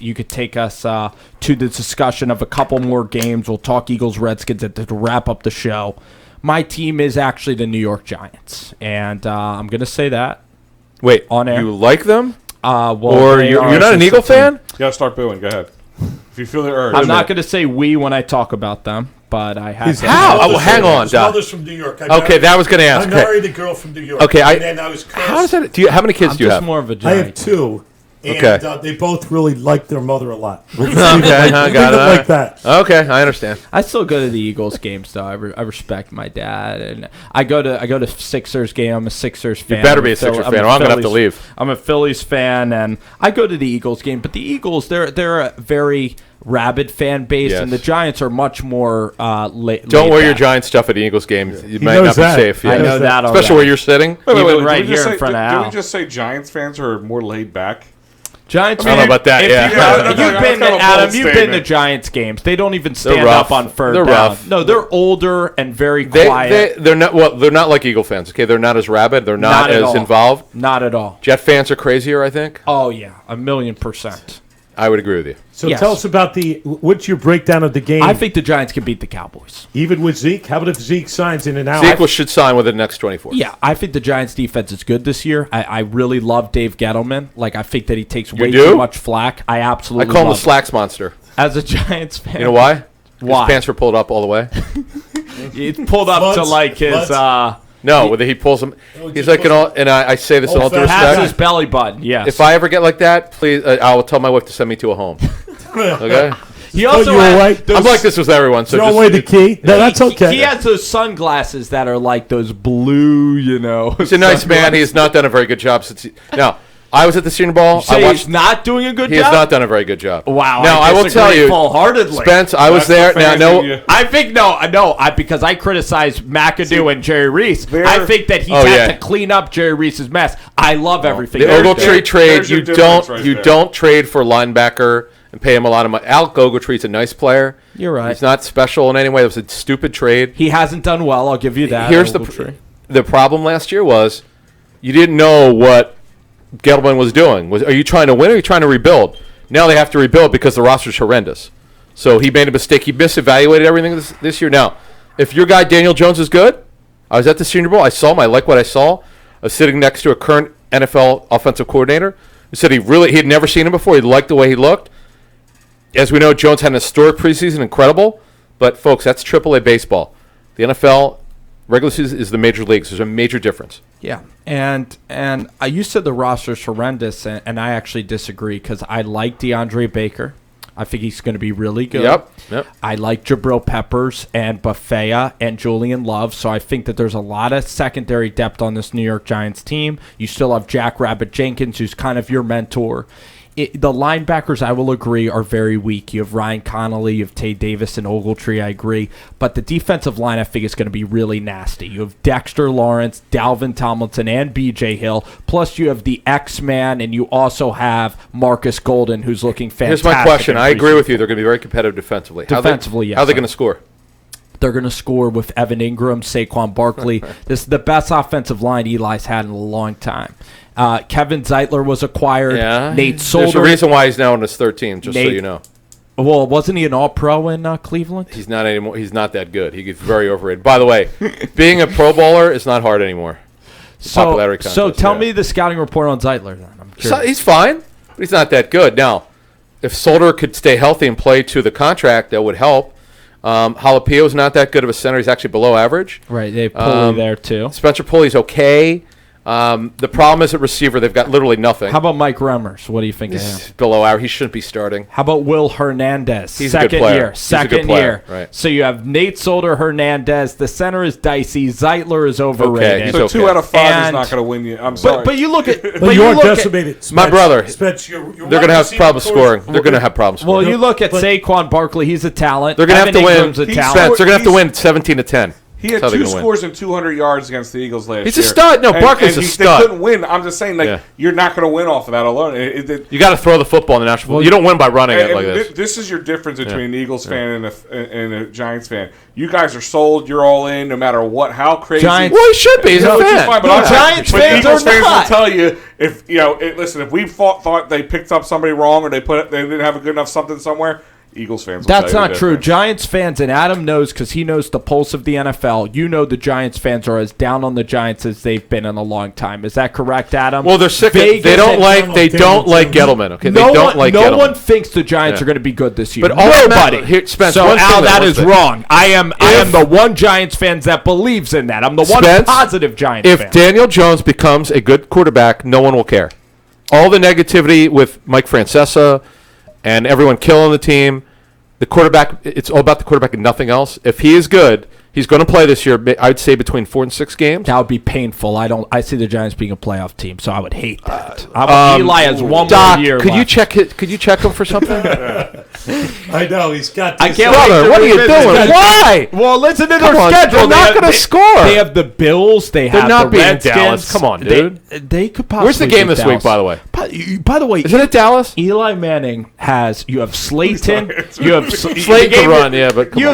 us to the discussion of a couple more games. We'll talk Eagles, Redskins to wrap up the show. My team is actually the New York Giants, and I'm going to say that. Wait, on air. You like them? Well, or you're not an Eagle fan? You got to start booing. Go ahead. If you feel the urge. I'm not going to say we when I talk about them. But I have how? Oh, hang on, his mother's from New York. Okay, that was going to ask. I married a girl from New York. Okay, and then I was cursed. How does that? How many kids do you have? More of a giant. I have 2. And okay. They both really like their mother a lot. Okay, I got it. Like that. Okay, I understand. I still go to the Eagles games though. I respect my dad, and I go to Sixers game. I'm a Sixers fan. You better be a Sixers fan, or I'm gonna have to leave. I'm a Phillies fan, and I go to the Eagles game. But the Eagles, they're a very rabid fan base, and the Giants are much more. Don't wear your Giants stuff at the Eagles game. You might not be safe. Yeah. I know that, especially where you're sitting. Wait, right here in front of Al. Did we just say Giants fans are more laid back? Giants. I don't know about that. You've been to Giants games. They don't even stand up on third down. Rough. No, they're older and very quiet. They're not. Well, they're not like Eagle fans. Okay, they're not as rabid. They're not as involved. Not at all. Jet fans are crazier, I think. Oh yeah, 1,000,000%. I would agree with you. So tell us about what's your breakdown of the game? I think the Giants can beat the Cowboys. Even with Zeke? How about if Zeke signs in an hour? Zeke should sign within the next 24. Yeah, I think the Giants' defense is good this year. I really love Dave Gettleman. Like, I think that he takes way too much flack. I absolutely I call him the slacks monster. As a Giants fan. You know why? Why? His pants were pulled up all the way. It's pulled up to like his... No, whether he pulls them, he's like and I say this in all due respect. His belly button, yes. If I ever get like that, please, I will tell my wife to send me to a home. Okay. He also I'm like this with everyone. So throw away the key. No, that's okay. He has those sunglasses that are like those blue, He's a nice man. He has not done a very good job since. Now, I was at the Senior Bowl. He's not doing a good job? He has not done a very good job. Wow. Now, I will tell you, full-heartedly. Spence, I was there. Now, no. I think, because I criticized McAdoo and Jerry Reese. I think that he's had to clean up Jerry Reese's mess. I love everything. The Ogletree trade, you don't trade for a linebacker and pay him a lot of money. Al Ogletree's a nice player. You're right. He's not special in any way. It was a stupid trade. He hasn't done well. I'll give you that. Here's the problem last year was you didn't know what Gettleman was doing. Are you trying to win or are you trying to rebuild? Now they have to rebuild because the roster's horrendous. So he made a mistake. He misevaluated everything this year. Now, if your guy Daniel Jones is good, I was at the Senior Bowl. I saw him. I like what I saw. I was sitting next to a current NFL offensive coordinator who said he had never seen him before. He liked the way he looked. As we know, Jones had an historic preseason, incredible. But, folks, that's AAA baseball. The NFL regular season is the major leagues. There's a major difference. Yeah, and you said the roster's horrendous, and I actually disagree because I like DeAndre Baker. I think he's going to be really good. Yep. I like Jabril Peppers and Buffea and Julian Love, so I think that there's a lot of secondary depth on this New York Giants team. You still have Jack Rabbit Jenkins, who's kind of your mentor. The linebackers, I will agree, are very weak. You have Ryan Connolly, you have Tay Davis and Ogletree, I agree. But the defensive line, I think, is going to be really nasty. You have Dexter Lawrence, Dalvin Tomlinson, and B.J. Hill. Plus, you have the X-Man, and you also have Marcus Golden, who's looking fantastic. Here's my question. I agree with you. They're going to be very competitive defensively. Yes. How are they going to score? They're going to score with Evan Ingram, Saquon Barkley. This is the best offensive line Eli's had in a long time. Kevin Zeitler was acquired. Yeah. Nate Solder. There's a reason why he's now on his third team, so you know. Well, wasn't he an all-pro in Cleveland? He's not anymore. He's not that good. He gets very overrated. By the way, being a Pro Bowler is not hard anymore. So tell me the scouting report on Zeitler then. I'm curious. He's fine, but he's not that good. Now, if Solder could stay healthy and play to the contract, that would help. Jalapeno's not that good of a center. He's actually below average. Right, they have Pulley there too. Spencer Pulley's okay. The problem is at receiver, they've got literally nothing. How about Mike Remmers? What do you think of him? He's below average. He shouldn't be starting. How about Will Hernandez? He's a good player. Second year. Right. So you have Nate Solder, Hernandez. The center is dicey. Zeitler is overrated. So 2 out of 5 is not going to win you. I'm sorry. But you look at... But you are decimated. My brother. Spence, they're going to have problems scoring. They're going to have problems scoring. Well, you look at Saquon Barkley. He's a talent. They're going to have to win. Spence, they're going to have to win 17-10. He had 2 scores and 200 yards against the Eagles last year. He's a stud. No, Barkley's a stud. They couldn't win. I'm just saying, you're not going to win off of that alone. You got to throw the football in the national football. You don't win by running it like this. This is your difference between an Eagles fan and a Giants fan. You guys are sold. You're all in, no matter what. How crazy? Giants, well, he should be. He's a fan. Fine, but Giants fans Eagles fans will tell you if listen. If we thought they picked up somebody wrong or they didn't have a good enough something somewhere. Eagles fans. That's not true. Giants fans, and Adam knows because he knows the pulse of the NFL. You know the Giants fans are as down on the Giants as they've been in a long time. Is that correct, Adam? Well, they're sick. They don't like Gettleman. Okay, they don't like Gettleman. No one thinks the Giants are going to be good this year. But nobody. Spence, so Al, that is wrong. I am the one Giants fan that believes in that. I'm the one positive Giants fan. If Daniel Jones becomes a good quarterback, no one will care. All the negativity with Mike Francesa and everyone killing the team. The quarterback, it's all about the quarterback and nothing else. If he is good, he's going to play this year, I would say between 4 and 6 games. That would be painful. I see the Giants being a playoff team, so I would hate that. Eli has one Doc, more year could left. Could you check him for something? I know he's got. I can't. Brother, what are you doing? Why? Well, listen to their schedule. They're not going to score. They have the Bills. They're not the beating Redskins. Dallas. Come on, dude. They could possibly. Where's the game this Dallas. week, by the way? By the way, isn't it Dallas? Eli Manning has. You have Slayton. You have Slayton to run. Yeah, but you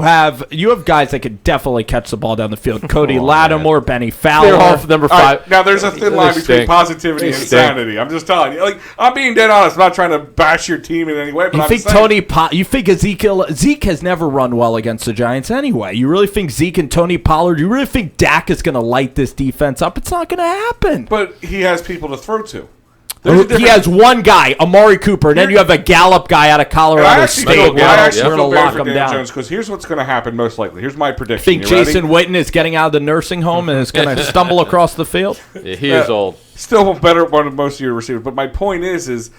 have guys that could definitely catch the ball down the field. Cody Lattimore, Benny Fowler. Number 5. Right, now there's a thin line between positivity and insanity. I'm just telling you. Like, I'm being dead honest. I'm not trying to bash your team in any way. But you think Zeke has never run well against the Giants anyway? You really think Zeke and Tony Pollard? You really think Dak is going to light this defense up? It's not going to happen. But he has people to throw to. He has one guy, Amari Cooper, and then you have a Gallup guy out of Colorado State. I actually feel bad for Daniel Jones because here's what's going to happen most likely. Here's my prediction. Think Jason Witten is getting out of the nursing home and is going to stumble across the field? Yeah, he is old. Still better one of most of your receivers. But my point is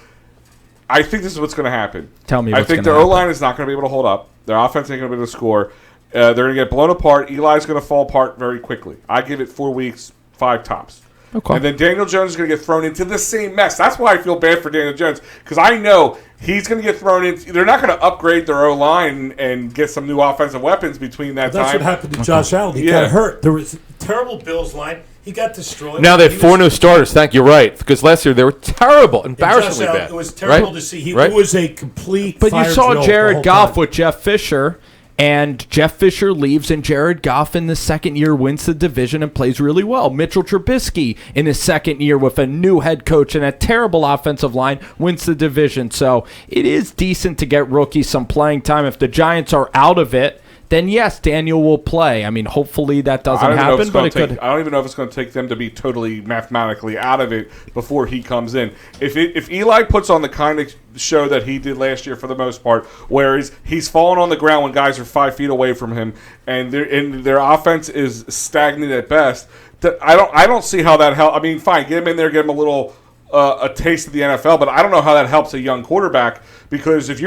I think this is what's going to happen. Tell me what's going to happen. I think their O-line is not going to be able to hold up. Their offense ain't going to be able to score. They're going to get blown apart. Eli's going to fall apart very quickly. I give it 4 weeks, 5 tops. Okay. And then Daniel Jones is going to get thrown into the same mess. That's why I feel bad for Daniel Jones, because I know he's going to get thrown into. They're not going to upgrade their O-line and get some new offensive weapons between that time. That's what happened to Josh Allen. He got hurt. There was a terrible Bills line. He got destroyed. Now they have 4 new starters. You're right. Because last year they were terrible, embarrassingly bad. It was terrible to see. He was a complete. But you saw Jared Goff with Jeff Fisher. And Jeff Fisher leaves, and Jared Goff in the second year wins the division and plays really well. Mitchell Trubisky in his second year with a new head coach and a terrible offensive line wins the division. So it is decent to get rookies some playing time. If the Giants are out of it, then yes, Daniel will play. I mean, hopefully that doesn't happen, but it could. I don't even know if it's going to take them to be totally mathematically out of it before he comes in. If Eli puts on the kind of show that he did last year for the most part, where he's falling on the ground when guys are 5 feet away from him, and their offense is stagnant at best, I don't see how that helps. I mean, fine, get him in there, give him a little. A taste of the NFL, but I don't know how that helps a young quarterback, because if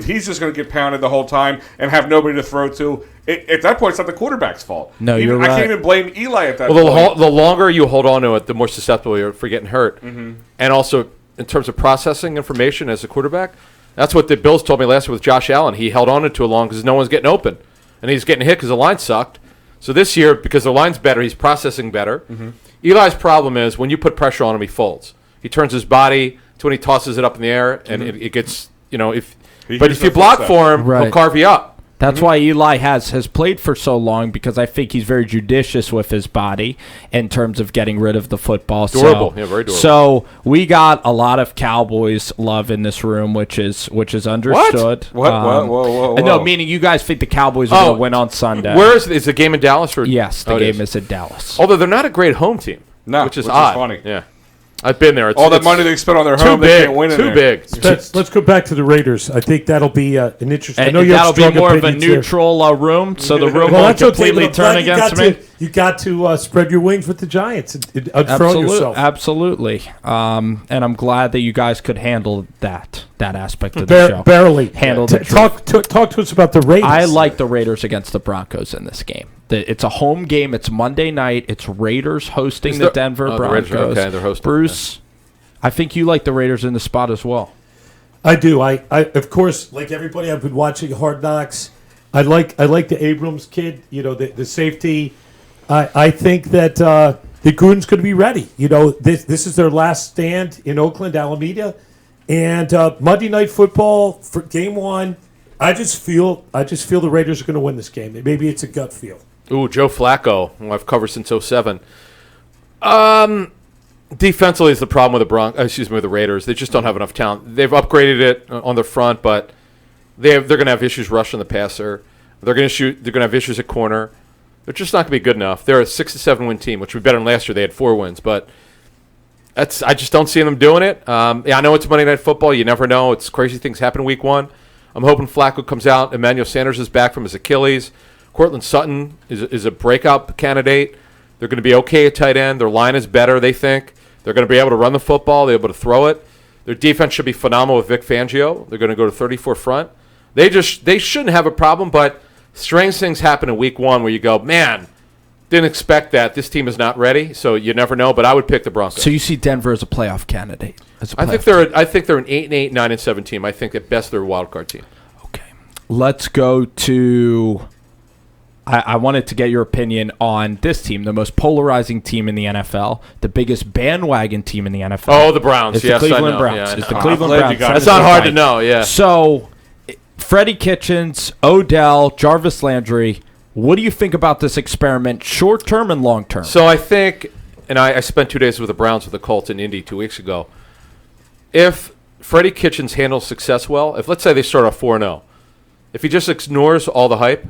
he's just going to get pounded the whole time and have nobody to throw to, at that point it's not the quarterback's fault. No, you're right. I can't even blame Eli at that point. Well, the longer you hold on to it, the more susceptible you're for getting hurt. Mm-hmm. And also, in terms of processing information as a quarterback, that's what the Bills told me last year with Josh Allen. He held on to it too long because no one's getting open, and he's getting hit because the line sucked. So this year, because the line's better, he's processing better. Mm-hmm. Eli's problem is when you put pressure on him, he folds. He turns his body to when he tosses it up in the air, and it gets, if you block for him, he'll carve you up. That's why Eli has played for so long, because I think he's very judicious with his body in terms of getting rid of the football. Durable, very durable. So we got a lot of Cowboys love in this room, which is understood. What? Whoa. No, meaning you guys think the Cowboys are going to win on Sunday. Where is the game in Dallas? Yes, the game is in Dallas. Although they're not a great home team, which is odd. Funny. Yeah. I've been there. All that money they spent on their home, they can't win it. Too big. Let's go back to the Raiders. I think that'll be an interesting. I know that'll be more of a neutral room, so the room won't completely turn against me. to spread your wings with the Giants and unfurl yourself. Absolutely. And I'm glad that you guys could handle that aspect of the show. Barely. Talk to us about the Raiders. I like the Raiders against the Broncos in this game. It's a home game. It's Monday night. It's Raiders hosting the Denver Broncos. Okay, they're hosting. Bruce, I think you like the Raiders in the spot as well. I do. I of course, like everybody, I've been watching Hard Knocks. I like the Abrams kid. The safety. I think that the Gruden's going to be ready. This is their last stand in Oakland, Alameda, and Monday Night Football for Game 1. I just feel the Raiders are going to win this game. Maybe it's a gut feel. Ooh, Joe Flacco, who I've covered since 2007. Defensively is the problem with the Raiders. They just don't have enough talent. They've upgraded it on the front, but they're going to have issues rushing the passer. They're going to have issues at corner. They're just not going to be good enough. They're a 6-7 win team, which would be better than last year. They had 4 wins, but I just don't see them doing it. I know it's Monday Night Football. You never know. It's crazy things happen in Week 1. I'm hoping Flacco comes out. Emmanuel Sanders is back from his Achilles. Cortland Sutton is a breakout candidate. They're going to be okay at tight end. Their line is better, they think. They're going to be able to run the football. They're able to throw it. Their defense should be phenomenal with Vic Fangio. They're going to go to 34 front. They shouldn't have a problem, but strange things happen in Week 1 where you go, man, didn't expect that. This team is not ready, so you never know. But I would pick the Broncos. So you see Denver as a playoff candidate? I think they're an 8-8, 9-7 team. I think at best they're a wild card team. Okay, let's go to. I wanted to get your opinion on this team, the most polarizing team in the NFL, the biggest bandwagon team in the NFL. Oh, the Browns. It's yes, the Cleveland I know. Browns. Yeah, it's the Cleveland Browns. That's not hard to know, yeah. So, Freddie Kitchens, Odell, Jarvis Landry, what do you think about this experiment, short term and long term? So I think, and I spent 2 days with the Browns with the Colts in Indy 2 weeks ago. If Freddie Kitchens handles success well, if let's say they start off 4-0, if he just ignores all the hype,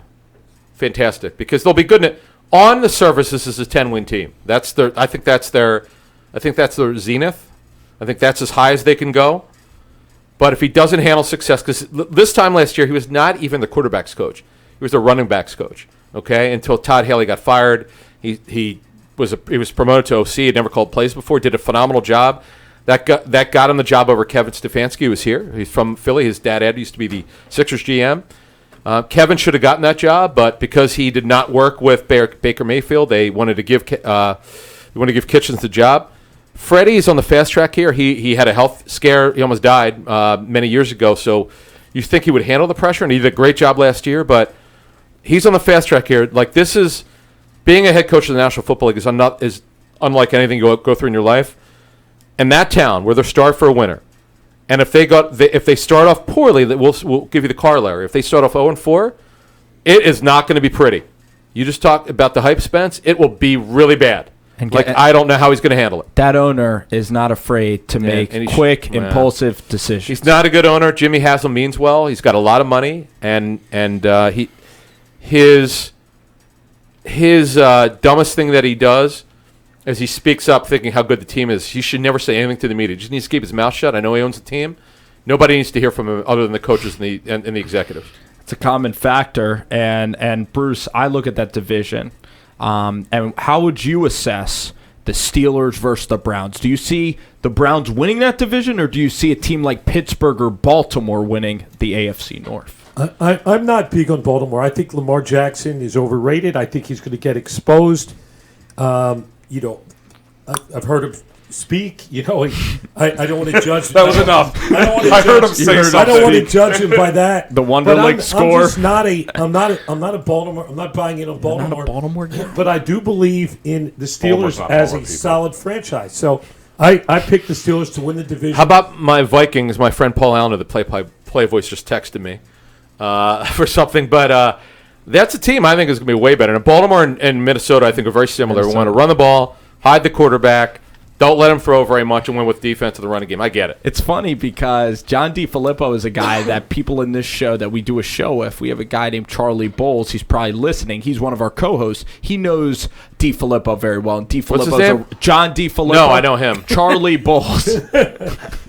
fantastic, because they'll be good. On the surface, this is a 10-win team. I think that's their zenith. I think that's as high as they can go. But if he doesn't handle success, because this time last year he was not even the quarterback's coach, he was the running backs coach. Okay, until Todd Haley got fired, he was promoted to OC. Had never called plays before. Did a phenomenal job. That got him the job over Kevin Stefanski, who was here. He's from Philly. His dad Ed used to be the Sixers GM. Kevin should have gotten that job, but because he did not work with Baker Mayfield, they wanted to give Kitchens the job. Freddie's on the fast track here. He had a health scare. He almost died many years ago. So you think he would handle the pressure, and he did a great job last year. But he's on the fast track here. Like, this is being a head coach of the National Football League is unlike anything you go through in your life. And that town where they're starved for a winner. And if they start off poorly, we'll give you the corollary. If they start off 0-4, it is not going to be pretty. You just talk about the hype, Spence. It will be really bad. I don't know how he's going to handle it. That owner is not afraid to make quick, impulsive decisions. He's not a good owner. Jimmy Haslam means well. He's got a lot of money, and his dumbest thing that he does as he speaks up thinking how good the team is, he should never say anything to the media. He just needs to keep his mouth shut. I know he owns the team. Nobody needs to hear from him other than the coaches and the executives. It's a common factor. And Bruce, I look at that division. And how would you assess the Steelers versus the Browns? Do you see the Browns winning that division, or do you see a team like Pittsburgh or Baltimore winning the AFC North? I'm not big on Baltimore. I think Lamar Jackson is overrated. I think he's going to get exposed. I've heard him speak. I don't want to judge. That was enough. I heard him say something. I don't want to judge him by that. The Wonderlic score. I'm not a Baltimore. I'm not buying in on Baltimore. Not a Baltimore guy. But I do believe in the Steelers as a solid franchise. So I picked the Steelers to win the division. How about my Vikings? My friend Paul Allen of the Play Voice just texted me for something, but. That's a team I think is going to be way better. And Baltimore and Minnesota, I think, are very similar. We want to run the ball, hide the quarterback, don't let him throw very much, and win with defense of the running game. I get it. It's funny because John DiFilippo is a guy that people in this show that we do a show with. We have a guy named Charlie Bowles. He's probably listening. He's one of our co-hosts. He knows DiFilippo very well. And What's his name? John DiFilippo. No, I know him. Charlie Bowles.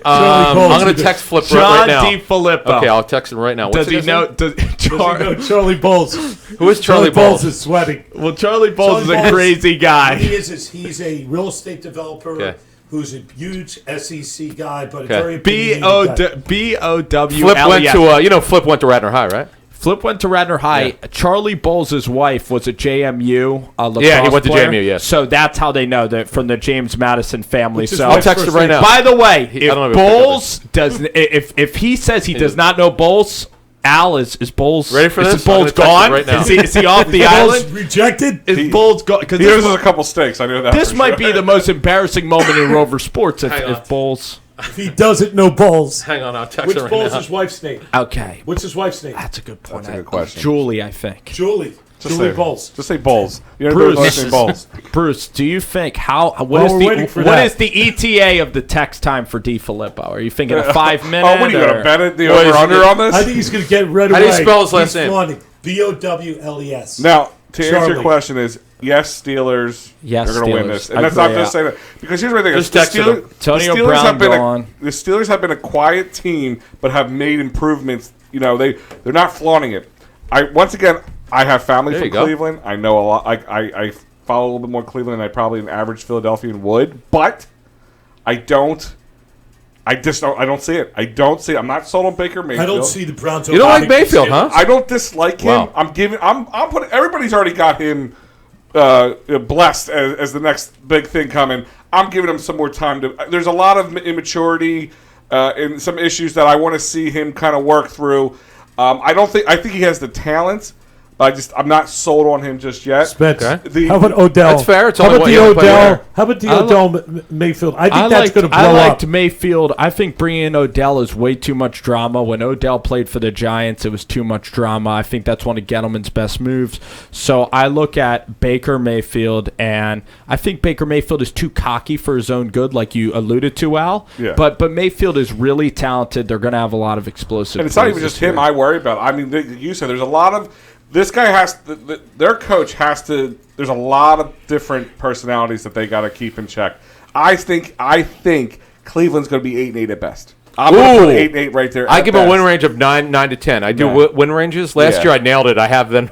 I'm going to text Flip right now. John DiFilippo. Okay, I'll text him right now. Does he know? Does he know Charlie Bowles? Who is Charlie Bowles? Is sweating. Well, Charlie Bowles is a crazy guy. What he is he's a real estate developer who's a huge SEC guy, but a very B-O-W. Flip went to, Flip went to Radnor High, right? Flip went to Radnor High. Yeah. Charlie Bowles' wife was a JMU lacrosse he went to player. JMU, yes. So that's how they know that from the James Madison family. So I'll text him right now. By the way, if Bowles does, if he says he does not know Bowles, Al, is Bowles ready for this? Is Bowles gone? Right now. Is he off the island? Rejected? Is Bowles gone? He owes us a couple steaks. I know that. This might be the most embarrassing moment in Rover Sports if Bowles. If he doesn't know Bowles. Hang on, I'll text Which him right Bowles now. is his wife's name? Okay. What's his wife's name? That's a good point. That's a good question. Julie, I think. Julie Bowles. Just say Bowles. You know the last name Bowles. Bruce, do you think what is the ETA of the text time for DiFilippo? Are you thinking a 5 minute? What are you going to bet it? The over-under on this? I think he's going to get rid of it. How do you spell his last name? Bowles. Now, to answer your question is, yes, Steelers are going to win this. And that's not just saying that. Because here's my thing. Just text him. Antonio Brown gone. The Steelers have been a quiet team, but have made improvements. They're not flaunting it. I have family from Cleveland. I know a lot. I follow a little bit more Cleveland than an average Philadelphian would. But I don't see it. I don't see it. I'm not sold on Baker Mayfield. I don't see the Browns. You don't like Mayfield, huh? I don't dislike him. Wow. I'm putting. Everybody's already got him blessed as the next big thing coming. I'm giving him some more time to. There's a lot of immaturity and some issues that I want to see him kind of work through. I think he has the talent. I'm not sold on him just yet. Spence, how about Odell? That's fair. How about the Odell Mayfield? I think that's going to blow up. I liked Mayfield. I think bringing in Odell is way too much drama. When Odell played for the Giants, it was too much drama. I think that's one of Gettleman's best moves. So I look at Baker Mayfield, and I think Baker Mayfield is too cocky for his own good, like you alluded to, Al. Yeah. But Mayfield is really talented. They're going to have a lot of explosive. And it's not even just him I worry about. I mean, you said there's a lot of. This guy their coach has to. There's a lot of different personalities that they got to keep in check. I think Cleveland's going to be 8-8 at best. I'm going to put 8-8 right there. I give a win range of 9 to 10. I do win ranges. Last year I nailed it. I had them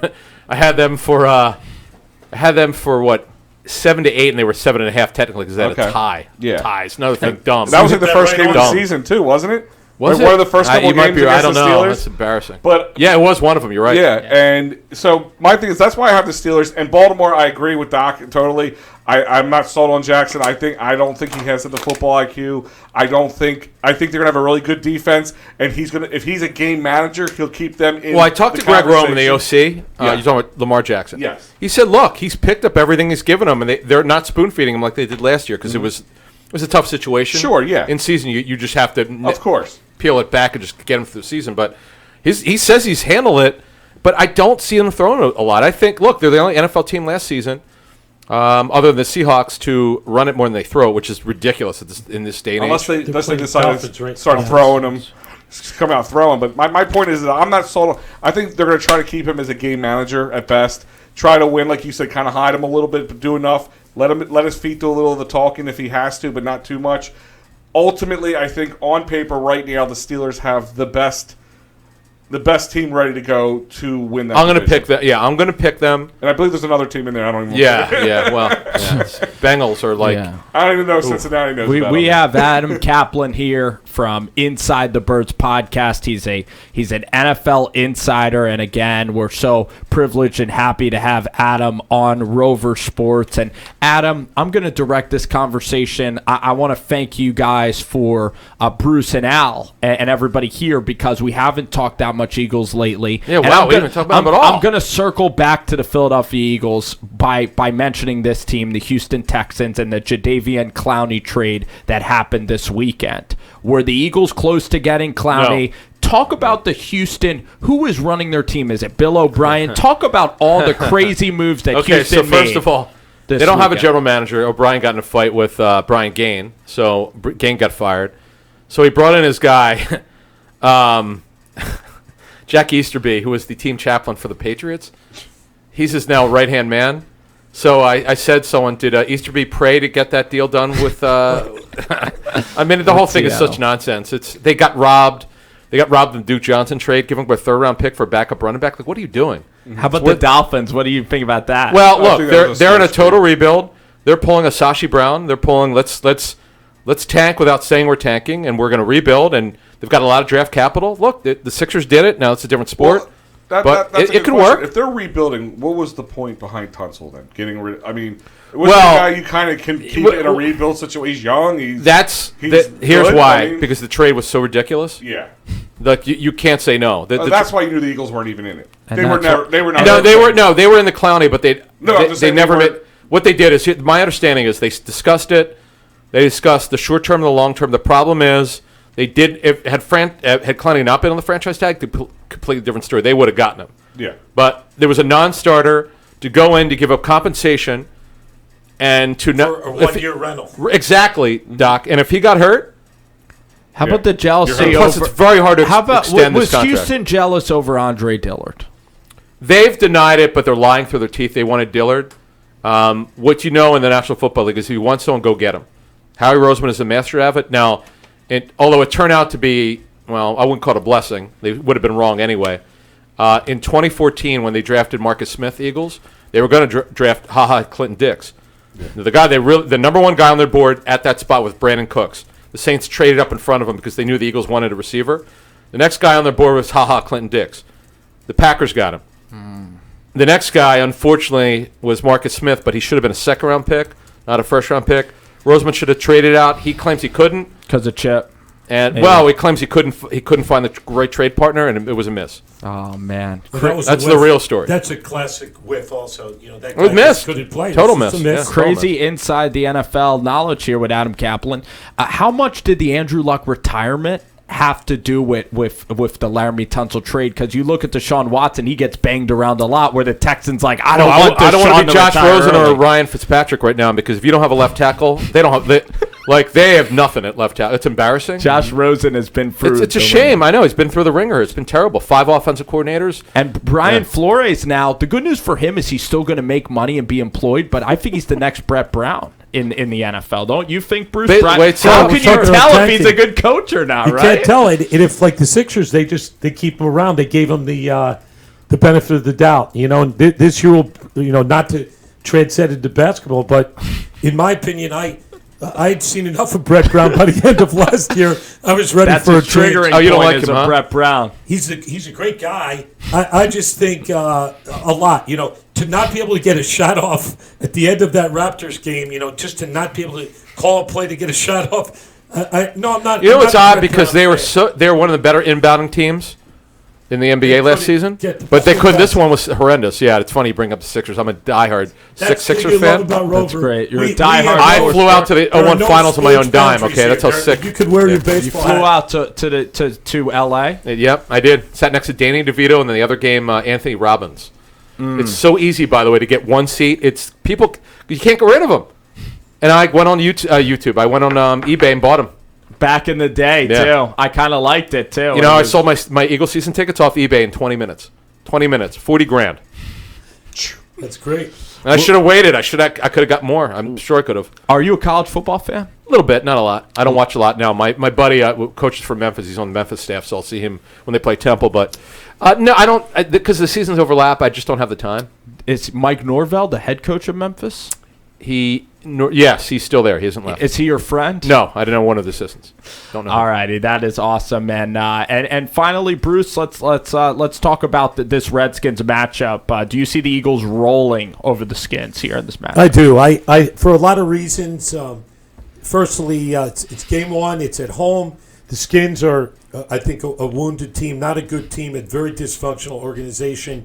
for what 7 to 8, and they were 7.5 technically because they had a tie. Yeah, ties. Another thing dumb. That was like the first game of the season too, wasn't it? Was it? One of the first couple games against I don't the know. Steelers? That's embarrassing. But yeah, it was one of them. You're right. Yeah, and so my thing is that's why I have the Steelers and Baltimore. I agree with Doc totally. I'm not sold on Jackson. I don't think he has the football IQ. I think they're gonna have a really good defense, and if he's a game manager, he'll keep them in. Well, I talked to Greg Rome in the OC. You're talking about Lamar Jackson. Yes. He said, look, he's picked up everything he's given him, and they're not spoon feeding him like they did last year because it was a tough situation. Sure, yeah. In season, you just have to of course peel it back and just get him through the season. But he says he's handled it, but I don't see him throwing a lot. I think, look, they're the only NFL team last season, other than the Seahawks, to run it more than they throw, which is ridiculous in this day and age. Unless they decide to start throwing them, come out throwing. But my point is that I'm not sold on. I think they're going to try to keep him as a game manager at best. Try to win, like you said, kind of hide him a little bit, but do enough. Let his feet do a little of the talking if he has to, but not too much. Ultimately, I think on paper right now the Steelers have the best team ready to go to win that. I'm going to pick them. Yeah, I'm going to pick them. And I believe there's another team in there. I don't even. Yeah. Well, Bengals are like. Yeah. I don't even know if Cincinnati knows. We have Adam Kaplan here from Inside the Birds podcast. He's an NFL insider, and again, we're so privileged and happy to have Adam on Rover Sports. And Adam, I'm going to direct this conversation. I want to thank you guys for Bruce and Al and everybody here because we haven't talked that much Eagles lately. Yeah, wow, we haven't talked about them at all. I'm going to circle back to the Philadelphia Eagles by mentioning this team, the Houston Texans, and the Jadeveon Clowney trade that happened this weekend. Were the Eagles close to getting Clowney? No. Talk about the Houston. Who is running their team? Is it Bill O'Brien? Talk about all the crazy moves that Houston made. Okay, so first of all, they don't have a general manager. O'Brien got in a fight with Brian Gain, so Gain got fired. So he brought in his guy, Jack Easterby, who was the team chaplain for the Patriots. He's his now right-hand man. So I said, someone did Easterby pray to get that deal done with? I mean, the whole thing is such nonsense. They got robbed. They got robbed in the Duke Johnson trade, giving up a third-round pick for a backup running back. Like, what are you doing? How about the Dolphins? What do you think about that? Well, look, they're in a total rebuild. They're pulling a Sashi Brown. They're pulling let's tank without saying we're tanking, and we're going to rebuild. And they've got a lot of draft capital. Look, the Sixers did it. Now it's a different sport. Well, but it could work. If they're rebuilding, what was the point behind Tunsil then? Getting rid. I mean, was the guy you kind of can keep in a rebuild situation? He's young. Here's good. Why? Because the trade was so ridiculous. Yeah. Like you can't say no. That's why you knew the Eagles weren't even in it. They were not. They were in the Clowney, but they never made. What they did is, my understanding is, they discussed it. They discussed the short term and the long term. The problem is, had Clowney not been on the franchise tag, completely different story. They would have gotten him. Yeah. But there was a non-starter to go in to give up compensation and to for a 1-year rental. Exactly, Doc. And if he got hurt. How about the jealousy? Plus, it's very hard to extend this contract. Was Houston jealous over Andre Dillard? They've denied it, but they're lying through their teeth. They wanted Dillard. What you know in the National Football League is if you want someone, go get him. Howie Roseman is the master of it. Now, although it turned out to be, well, I wouldn't call it a blessing. They would have been wrong anyway. In 2014, when they drafted Marcus Smith, Eagles, they were going to draft Clinton Dix. Yeah. The number one guy on their board at that spot was Brandon Cooks. The Saints traded up in front of him because they knew the Eagles wanted a receiver. The next guy on their board was Clinton Dix. The Packers got him. The next guy, unfortunately, was Marcus Smith, but he should have been a second-round pick, not a first-round pick. Roseman should have traded out. He claims he couldn't because of Chip. And he claims he couldn't find the right trade partner, and it was a miss. Oh man, that's the real story. That's a classic whiff. Also, that guy missed. Couldn't play. Total miss. Yeah. Crazy inside the NFL knowledge here with Adam Kaplan. How much did the Andrew Luck retirement have to do with the Laramie Tunsil trade? Because you look at Deshaun Watson, he gets banged around a lot. Where the Texans I don't want to be Josh Rosen or Ryan Fitzpatrick right now, because if you don't have a left tackle, they don't have. They have nothing at left tackle. It's embarrassing. Josh Rosen has been through. It's a shame. I know he's been through the ringer. It's been terrible. 5 offensive coordinators. And Brian Flores now. The good news for him is he's still going to make money and be employed. But I think he's the next Brett Brown in the NFL. Don't you think, Bruce? How can you tell if he's a good coach or not? You can't tell it. And if like the Sixers, they keep him around. They gave him the benefit of the doubt. And this year will not to transcend into basketball, but in my opinion, I'd seen enough of Brett Brown by the end of last year. I was ready for a trade. Oh, you don't like him, huh? Brett Brown. He's a great guy. I just think a lot. To not be able to get a shot off at the end of that Raptors game. Just to not be able to call a play to get a shot off. I'm not. It's odd because they were one of the better inbounding teams in the NBA last season, but they couldn't. This one was horrendous. Yeah, it's funny you bring up the Sixers. I'm a diehard Sixers fan. That's great. You're a diehard. I flew out to the 0-1 finals on my own dime. Okay, that's how sick. You could wear your baseball hat. You flew out to LA. Yep, I did. Sat next to Danny DeVito, and then the other game, Anthony Robbins. It's so easy, by the way, to get one seat. It's people. You can't get rid of them. And I went on YouTube. I went on eBay and bought them. Back in the day, too. I kind of liked it, too. I sold my Eagles season tickets off eBay in 20 minutes. 20 minutes, $40,000. That's great. And I should have waited. I could have got more. I'm sure I could have. Are you a college football fan? A little bit, not a lot. I don't watch a lot now. My buddy coaches for Memphis. He's on the Memphis staff, so I'll see him when they play Temple. But no, I don't, because the seasons overlap. I just don't have the time. Is Mike Norvell the head coach of Memphis? Yes, he's still there. He hasn't left. Is he your friend? No, I don't know one of the assistants. Don't know. All righty, that is awesome, and finally, Bruce, let's talk about this Redskins matchup. Do you see the Eagles rolling over the Skins here in this match? I do. I for a lot of reasons. Firstly, it's game one. It's at home. The Skins are, I think, a wounded team, not a good team, a very dysfunctional organization.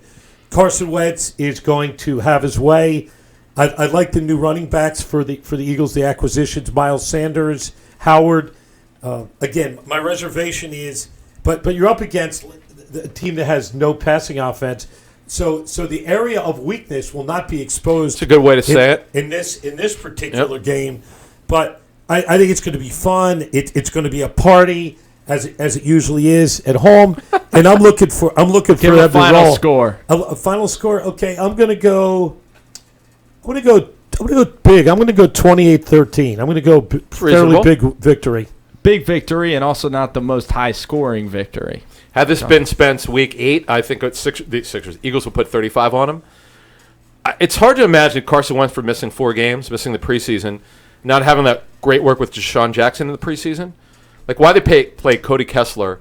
Carson Wentz is going to have his way. I like the new running backs for the Eagles, the acquisitions, Miles Sanders, Howard. Again, my reservation is, but you're up against a team that has no passing offense, so the area of weakness will not be exposed. It's a good way to say it in this particular game, but I think it's going to be fun. It's going to be a party as it usually is at home, and I'm looking for a final score. A final score. Okay, I'm going to go. I'm going to go big. I'm going to go 28-13. I'm going to go fairly big victory. Big victory, and also not the most high-scoring victory. Had this been Spence week 8, I think the Eagles would put 35 on him. It's hard to imagine Carson Wentz for missing 4 games, missing the preseason, not having that great work with Deshaun Jackson in the preseason. Like, why they play Cody Kessler,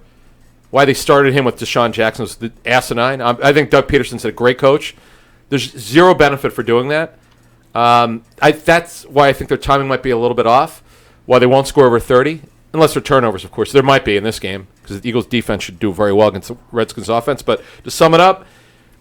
why they started him with Deshaun Jackson was the asinine. I think Doug Peterson's a great coach. There's zero benefit for doing that. That's why I think their timing might be a little bit off, why they won't score over 30, unless they're turnovers, of course. There might be in this game, because the Eagles' defense should do very well against the Redskins' offense. But to sum it up,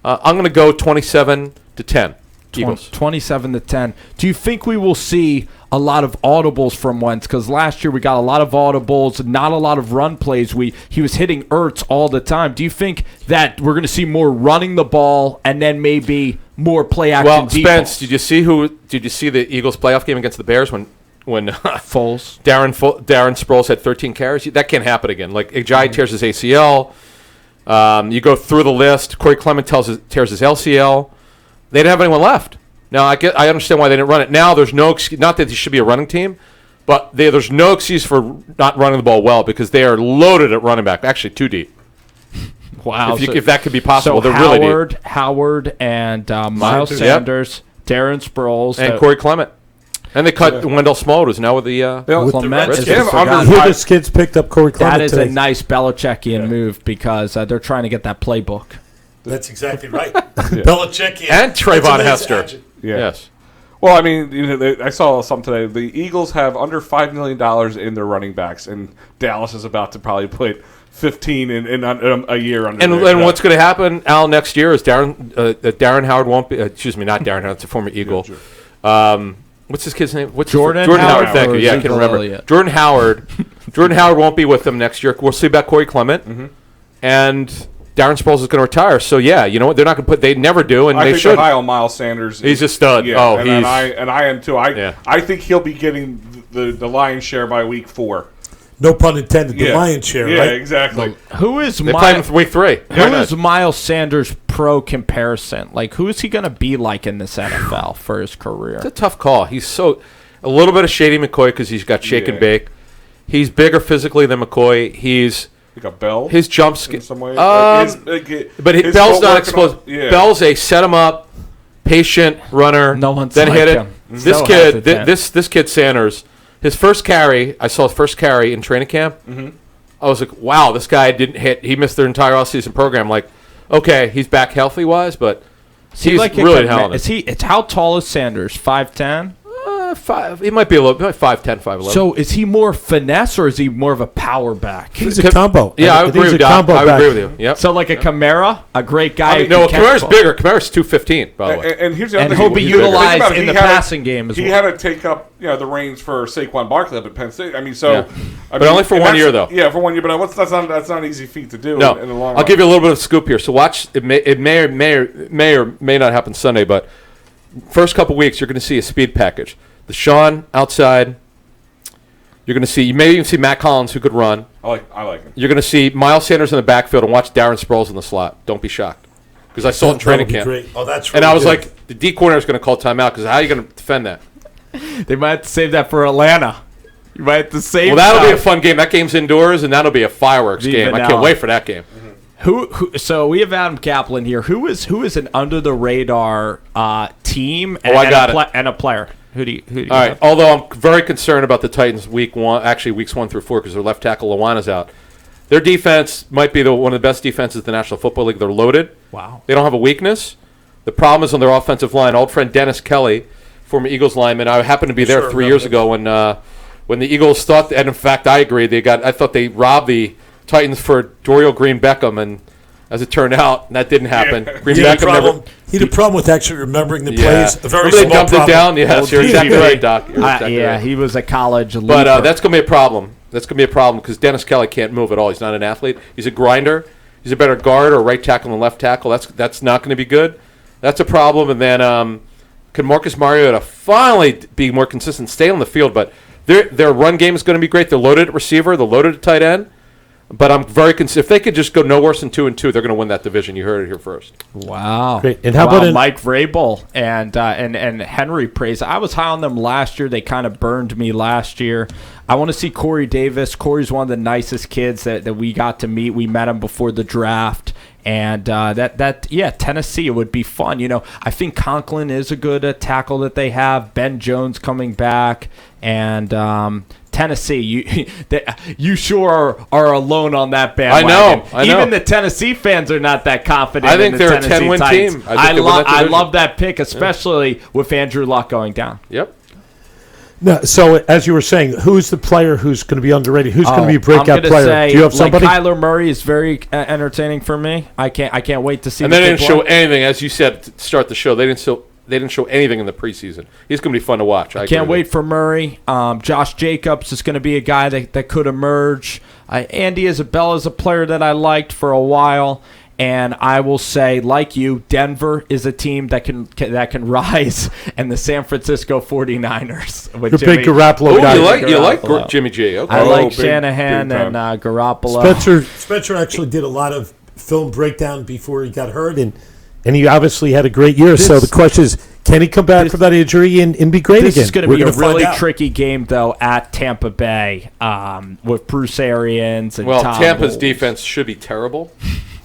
I'm going to go 27-10. Eagles. 27-10. Do you think we will see a lot of audibles from Wentz? Because last year we got a lot of audibles, not a lot of run plays. He was hitting Ertz all the time. Do you think that we're going to see more running the ball and then maybe more play action? Well, Spence, did you see the Eagles playoff game against the Bears when Foles, Darren Sproles had 13 carries? That can't happen again. Like Ajayi tears his ACL. You go through the list. Corey Clement tears his LCL. They didn't have anyone left. Now, I understand why they didn't run it. Now, there's no excuse, not that they should be a running team, but there's no excuse for not running the ball well because they are loaded at running back, actually too deep. Wow. If that could be possible, so they're really deep. Howard and Miles Sanders, Darren Sproles. And Corey Clement. And they cut Wendell Smallwood, who's now with the Clement. The Skids picked up Corey Clement That is today. a nice Belichickian move because they're trying to get that playbook. That's exactly right. Belichick and Trayvon Hester. Yeah. Yes. Well, I mean, I saw something today. The Eagles have under $5 million in their running backs, and Dallas is about to probably put 15 in a year under. And what's going to happen, Al, next year is Darren Howard won't be. Excuse me, not Darren Howard. It's a former Eagle. What's this kid's name? Jordan Howard. Thank you. Yeah, I can remember. Jordan Howard. Jordan Howard won't be with them next year. We'll see about Corey Clement, and Darren Sproles is going to retire. So yeah, you know what? They're not going to put. They never do, and I they think should. High on Miles Sanders. He's a stud. Yeah, oh, and I am too. I think he'll be getting the lion's share by week 4. No pun intended. The lion's share. Yeah, right? Exactly. Who is they play him week 3? Who is Miles Sanders pro comparison? Like, who is he going to be like in this NFL for his career? It's a tough call. He's a little bit of Shady McCoy because he's got shake and bake. He's bigger physically than McCoy. He's like a Bell. His jumps in some way. But Bell's not explosive. Bell's a set him up, patient runner. No one's then like hit it. him. This So kid, hesitant. this kid Sanders, his first carry. I saw his first carry in training camp. I was like, wow, this guy didn't hit. He missed their entire offseason program. Like, okay, he's back healthy wise, but he's like really talented. It's how tall is Sanders? 5'10"? 5. He might be a little bit 5'10", 5'11". So is he more finesse or is he more of a power back? He's a combo. Yeah, I agree with you. I agree with you. Yep. So like a Kamara, a great guy. No, Kamara's bigger. Kamara's 215, by the way. And here's the other and thing. he'll be utilized in the passing game as well. He had to take up the reins for Saquon Barkley up at Penn State. I mean, so but only for 1 year though. Yeah, for 1 year. But that's not an easy feat to do. No, in the long run. I'll give you a little bit of scoop here. So watch. It may or may not happen Sunday, but first couple weeks you're going to see a speed package. The Sean outside. You're going to see. You may even see Matt Collins, who could run. I like him. You're going to see Miles Sanders in the backfield and watch Darren Sproles in the slot. Don't be shocked, because I saw it in training camp. Great. Oh, that's really and I was good. like, the D corner is going to call timeout because how are you going to defend that? They might have to save that for Atlanta. You might have to save. Well, that'll be a fun game. That game's indoors, and that'll be a fireworks game. I can't wait for that game. Who? So we have Adam Kaplan here. Who is an under the radar team and a player? Who do you All right. Although I'm very concerned about the Titans weeks 1 through 4 because their left tackle Lawana's out. Their defense might be one of the best defenses in the National Football League. They're loaded. Wow. They don't have a weakness. The problem is on their offensive line. Old friend Dennis Kelly, former Eagles lineman. I happened to be there 3 years ago when the Eagles thought, and in fact I agree, I thought they robbed the Titans for Dorial Green Beckham, and as it turned out, that didn't happen. Green Beckham he had a problem with actually remembering the plays. A very they small dumped problem. it down. Yes, you're exactly right, Doc. He was a college leaper. But that's going to be a problem. That's going to be a problem because Dennis Kelly can't move at all. He's not an athlete. He's a grinder. He's a better guard or right tackle than left tackle. That's not going to be good. That's a problem. And then can Marcus Mariota finally be more consistent, stay on the field? But their run game is going to be great. They're loaded at receiver. They're loaded at tight end. But I'm very if they could just go no worse than 2-2, they're going to win that division. You heard it here first. Wow. Great. And how about Mike Vrabel and Henry Praise? I was high on them last year. They kind of burned me last year. I want to see Corey Davis. Corey's one of the nicest kids that we got to meet. We met him before the draft. And Tennessee, it would be fun. I think Conklin is a good tackle that they have. Ben Jones coming back. And Tennessee, you sure are alone on that bandwagon. I know. Even the Tennessee fans are not that confident. I think in the they're Tennessee a 10-win Titans. team. I love that pick, especially with Andrew Luck going down. Yep. No, so as you were saying, who's the player who's going to be underrated? Who's going to be a breakout player? Say, do you have somebody? Kyler Murray is very entertaining for me. I can't wait to see. And they didn't show anything, as you said to start the show. They didn't show anything in the preseason. He's going to be fun to watch. I can't wait for Murray. Josh Jacobs is going to be a guy that could emerge. Andy Isabella is a player that I liked for a while. And I will say, like you, Denver is a team that can rise, and the San Francisco 49ers. With the big Garoppolo guy. You like Jimmy G. Okay. I like Shanahan and Garoppolo. Spencer actually did a lot of film breakdown before he got hurt, and he obviously had a great year. So the question is, can he come back from that injury and be great again? This is going to be a really tricky game, though, at Tampa Bay with Bruce Arians and Tom Tampa's Bowles. defense should be terrible.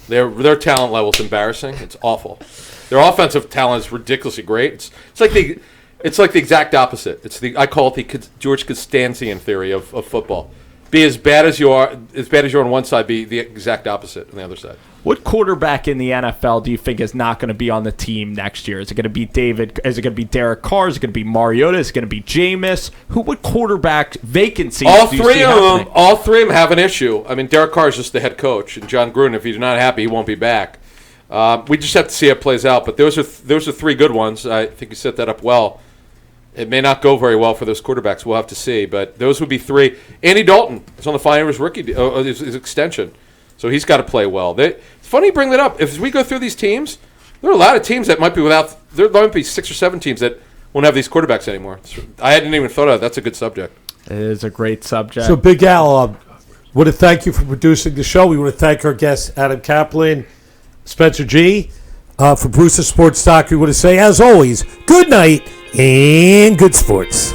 Their talent level is embarrassing. It's awful. Their offensive talent is ridiculously great. It's like the exact opposite. I call it the George Costanzian theory of football. Be as bad as you are on one side. Be the exact opposite on the other side. What quarterback in the NFL do you think is not going to be on the team next year? Is it going to be David? Is it going to be Derek Carr? Is it going to be Mariota? Is it going to be Jameis? What quarterback vacancies? All three of them have an issue. I mean, Derek Carr is just the head coach, and John Gruden, if he's not happy, he won't be back. We just have to see how it plays out. But those are three good ones. I think you set that up well. It may not go very well for those quarterbacks. We'll have to see. But those would be three. Andy Dalton is on the final of his extension. So he's got to play well. It's funny you bring that up. If we go through these teams, there are a lot of teams that might be without. There might be 6 or 7 teams that won't have these quarterbacks anymore. I hadn't even thought of it. That's a good subject. It is a great subject. So, Big Al, want to thank you for producing the show. We want to thank our guests, Adam Kaplan, Spencer G. For Bruce's Sports Talk, we want to say, as always, good night and good sports.